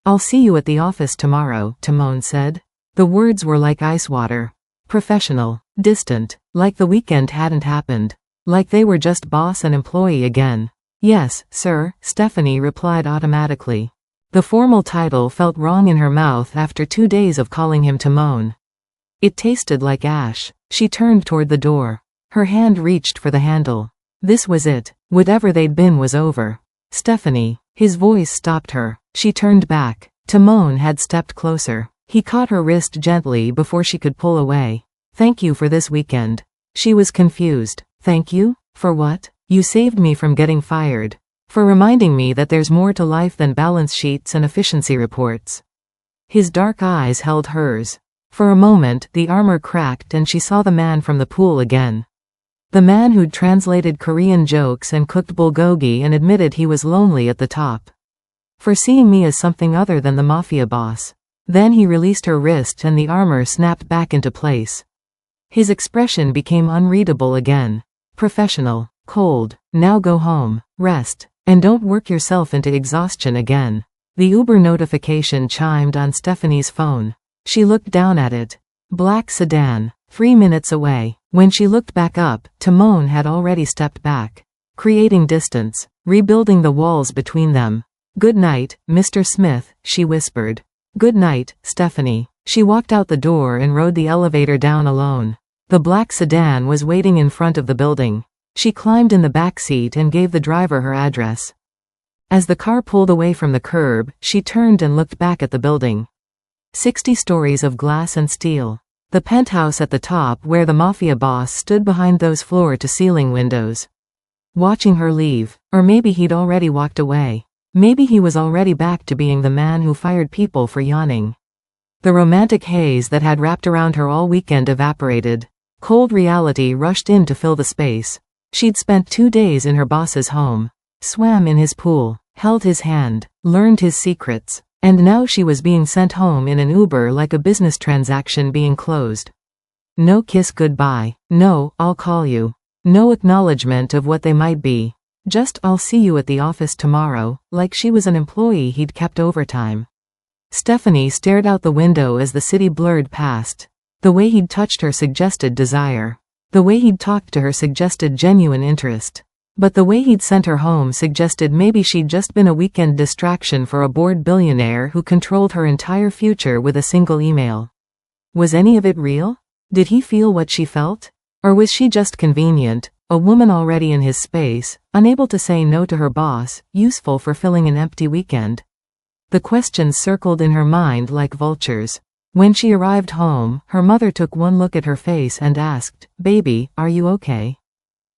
I'll see you at the office tomorrow, Timon said. The words were like ice water. Professional. Distant. Like the weekend hadn't happened. Like they were just boss and employee again. Yes, sir, Stephanie replied automatically. The formal title felt wrong in her mouth after 2 days of calling him Timon. It tasted like ash. She turned toward the door. Her hand reached for the handle. This was it. Whatever they'd been was over. Stephanie. His voice stopped her. She turned back. Timon had stepped closer. He caught her wrist gently before she could pull away. Thank you for this weekend. She was confused. Thank you? For what? You saved me from getting fired. For reminding me that there's more to life than balance sheets and efficiency reports. His dark eyes held hers. For a moment, the armor cracked and she saw the man from the pool again. The man who'd translated Korean jokes and cooked bulgogi and admitted he was lonely at the top. For seeing me as something other than the Mafia boss. Then he released her wrist and the armor snapped back into place. His expression became unreadable again. Professional. Cold. Now go home. Rest. And don't work yourself into exhaustion again. The Uber notification chimed on Stephanie's phone. She looked down at it. Black sedan. 3 minutes away. When she looked back up, Timon had already stepped back. Creating distance. Rebuilding the walls between them. Good night, Mr. Smith, she whispered. Good night, Stephanie. She walked out the door and rode the elevator down alone. The black sedan was waiting in front of the building. She climbed in the back seat and gave the driver her address. As the car pulled away from the curb, she turned and looked back at the building. 60 stories of glass and steel. The penthouse at the top where the Mafia boss stood behind those floor-to-ceiling windows. Watching her leave. Or maybe he'd already walked away. Maybe he was already back to being the man who fired people for yawning. The romantic haze that had wrapped around her all weekend evaporated. Cold reality rushed in to fill the space. She'd spent 2 days in her boss's home. Swam in his pool. Held his hand. Learned his secrets. And now she was being sent home in an Uber like a business transaction being closed. No kiss goodbye. No, I'll call you. No acknowledgement of what they might be. Just I'll see you at the office tomorrow, like she was an employee he'd kept overtime. Stephanie stared out the window as the city blurred past. The way he'd touched her suggested desire. The way he'd talked to her suggested genuine interest. But the way he'd sent her home suggested maybe she'd just been a weekend distraction for a bored billionaire who controlled her entire future with a single email. Was any of it real? Did he feel what she felt? Or was she just convenient, a woman already in his space, unable to say no to her boss, useful for filling an empty weekend? The questions circled in her mind like vultures. When she arrived home, her mother took one look at her face and asked, "Baby, are you okay?"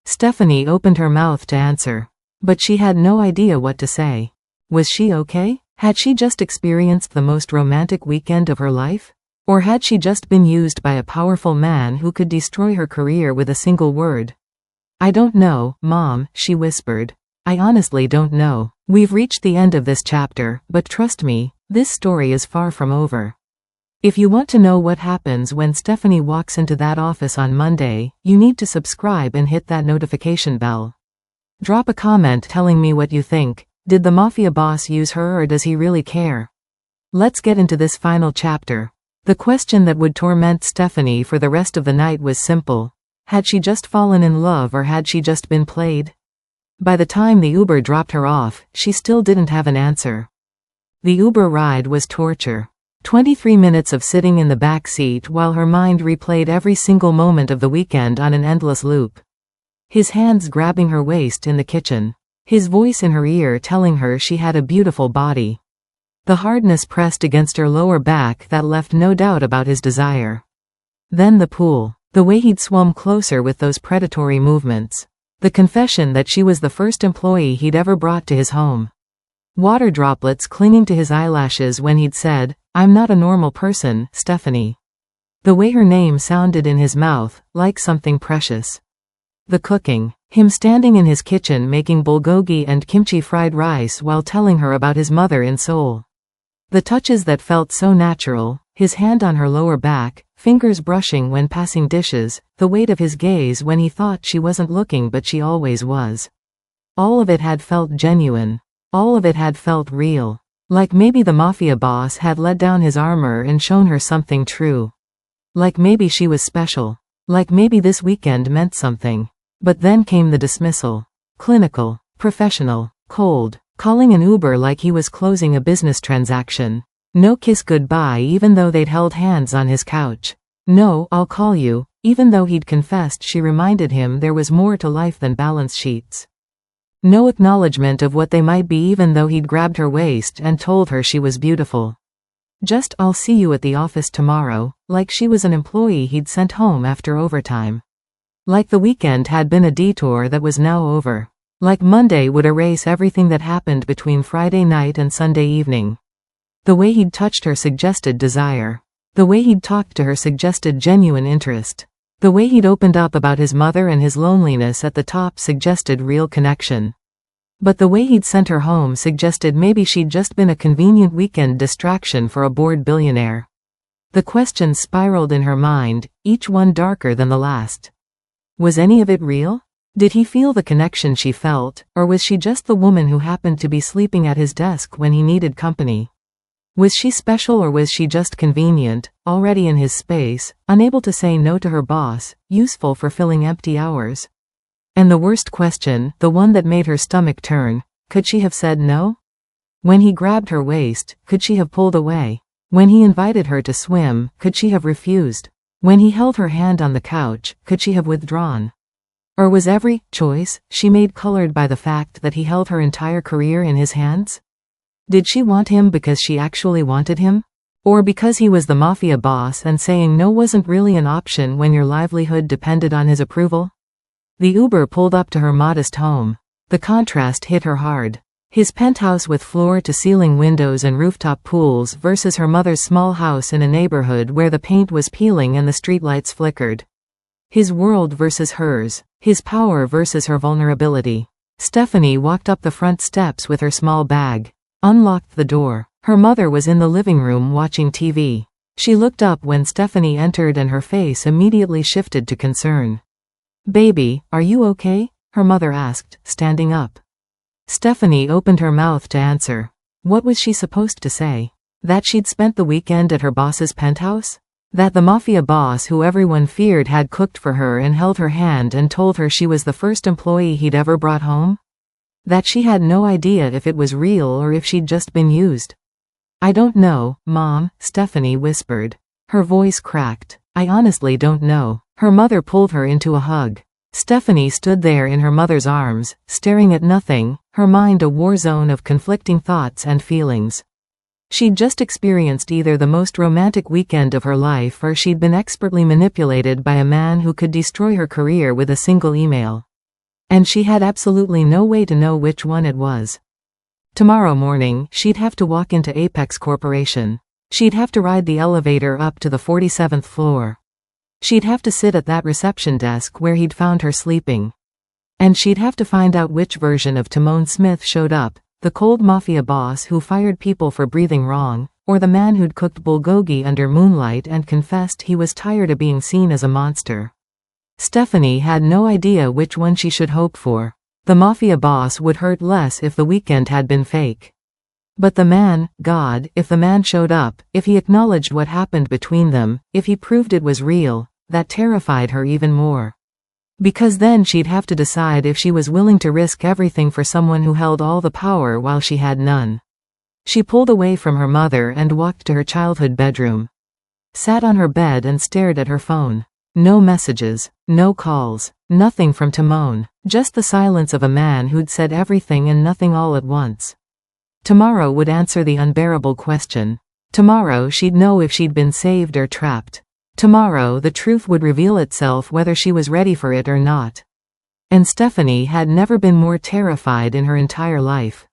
Stephanie opened her mouth to answer. But she had no idea what to say. Was she okay? Had she just experienced the most romantic weekend of her life? Or had she just been used by a powerful man who could destroy her career with a single word? I don't know, Mom, she whispered. I honestly don't know. We've reached the end of this chapter, but trust me, this story is far from over. If you want to know what happens when Stephanie walks into that office on Monday, you need to subscribe and hit that notification bell. Drop a comment telling me what you think. Did the Mafia boss use her or does he really care? Let's get into this final chapter. The question that would torment Stephanie for the rest of the night was simple. Had she just fallen in love or had she just been played? By the time the Uber dropped her off, she still didn't have an answer. The Uber ride was torture. 23 minutes of sitting in the back seat while her mind replayed every single moment of the weekend on an endless loop. His hands grabbing her waist in the kitchen. His voice in her ear telling her she had a beautiful body. The hardness pressed against her lower back that left no doubt about his desire. Then the pool. The way he'd swum closer with those predatory movements. The confession that she was the first employee he'd ever brought to his home. Water droplets clinging to his eyelashes when he'd said, "I'm not a normal person, Stephanie." The way her name sounded in his mouth, like something precious. The cooking. Him standing in his kitchen making bulgogi and kimchi fried rice while telling her about his mother in Seoul. The touches that felt so natural, his hand on her lower back, fingers brushing when passing dishes, the weight of his gaze when he thought she wasn't looking but she always was. All of it had felt genuine. All of it had felt real. Like maybe the Mafia boss had let down his armor and shown her something true. Like maybe she was special. Like maybe this weekend meant something. But then came the dismissal. Clinical. Professional. Cold. Calling an Uber like he was closing a business transaction. No kiss goodbye even though they'd held hands on his couch. No, I'll call you, even though he'd confessed she reminded him there was more to life than balance sheets. No acknowledgement of what they might be even though he'd grabbed her waist and told her she was beautiful. Just I'll see you at the office tomorrow, like she was an employee he'd sent home after overtime. Like the weekend had been a detour that was now over. Like Monday would erase everything that happened between Friday night and Sunday evening. The way he'd touched her suggested desire. The way he'd talked to her suggested genuine interest. The way he'd opened up about his mother and his loneliness at the top suggested real connection. But the way he'd sent her home suggested maybe she'd just been a convenient weekend distraction for a bored billionaire. The questions spiraled in her mind, each one darker than the last. Was any of it real? Did he feel the connection she felt, or was she just the woman who happened to be sleeping at his desk when he needed company? Was she special, or was she just convenient, already in his space, unable to say no to her boss, useful for filling empty hours? And the worst question, the one that made her stomach turn, could she have said no? When he grabbed her waist, could she have pulled away? When he invited her to swim, could she have refused? When he held her hand on the couch, could she have withdrawn? Or was every choice she made colored by the fact that he held her entire career in his hands? Did she want him because she actually wanted him? Or because he was the mafia boss and saying no wasn't really an option when your livelihood depended on his approval? The Uber pulled up to her modest home. The contrast hit her hard. His penthouse with floor-to-ceiling windows and rooftop pools versus her mother's small house in a neighborhood where the paint was peeling and the streetlights flickered. His world versus hers. His power versus her vulnerability. Stephanie walked up the front steps with her small bag. Unlocked the door. Her mother was in the living room watching TV. She looked up when Stephanie entered and her face immediately shifted to concern. "Baby, are you okay?" her mother asked, standing up. Stephanie opened her mouth to answer. What was she supposed to say? That she'd spent the weekend at her boss's penthouse? That the mafia boss who everyone feared had cooked for her and held her hand and told her she was the first employee he'd ever brought home? That she had no idea if it was real or if she'd just been used? "I don't know, Mom," Stephanie whispered. Her voice cracked. "I honestly don't know." Her mother pulled her into a hug. Stephanie stood there in her mother's arms, staring at nothing, her mind a war zone of conflicting thoughts and feelings. She'd just experienced either the most romantic weekend of her life or she'd been expertly manipulated by a man who could destroy her career with a single email. And she had absolutely no way to know which one it was. Tomorrow morning, she'd have to walk into Apex Corporation. She'd have to ride the elevator up to the 47th floor. She'd have to sit at that reception desk where he'd found her sleeping. And she'd have to find out which version of Timon Smith showed up, the cold mafia boss who fired people for breathing wrong, or the man who'd cooked bulgogi under moonlight and confessed he was tired of being seen as a monster. Stephanie had no idea which one she should hope for. The mafia boss would hurt less if the weekend had been fake. But the man, God, if the man showed up, if he acknowledged what happened between them, if he proved it was real, that terrified her even more. Because then she'd have to decide if she was willing to risk everything for someone who held all the power while she had none. She pulled away from her mother and walked to her childhood bedroom. Sat on her bed and stared at her phone. No messages, no calls, nothing from Timon, just the silence of a man who'd said everything and nothing all at once. Tomorrow would answer the unbearable question. Tomorrow she'd know if she'd been saved or trapped. Tomorrow the truth would reveal itself whether she was ready for it or not. And Stephanie had never been more terrified in her entire life.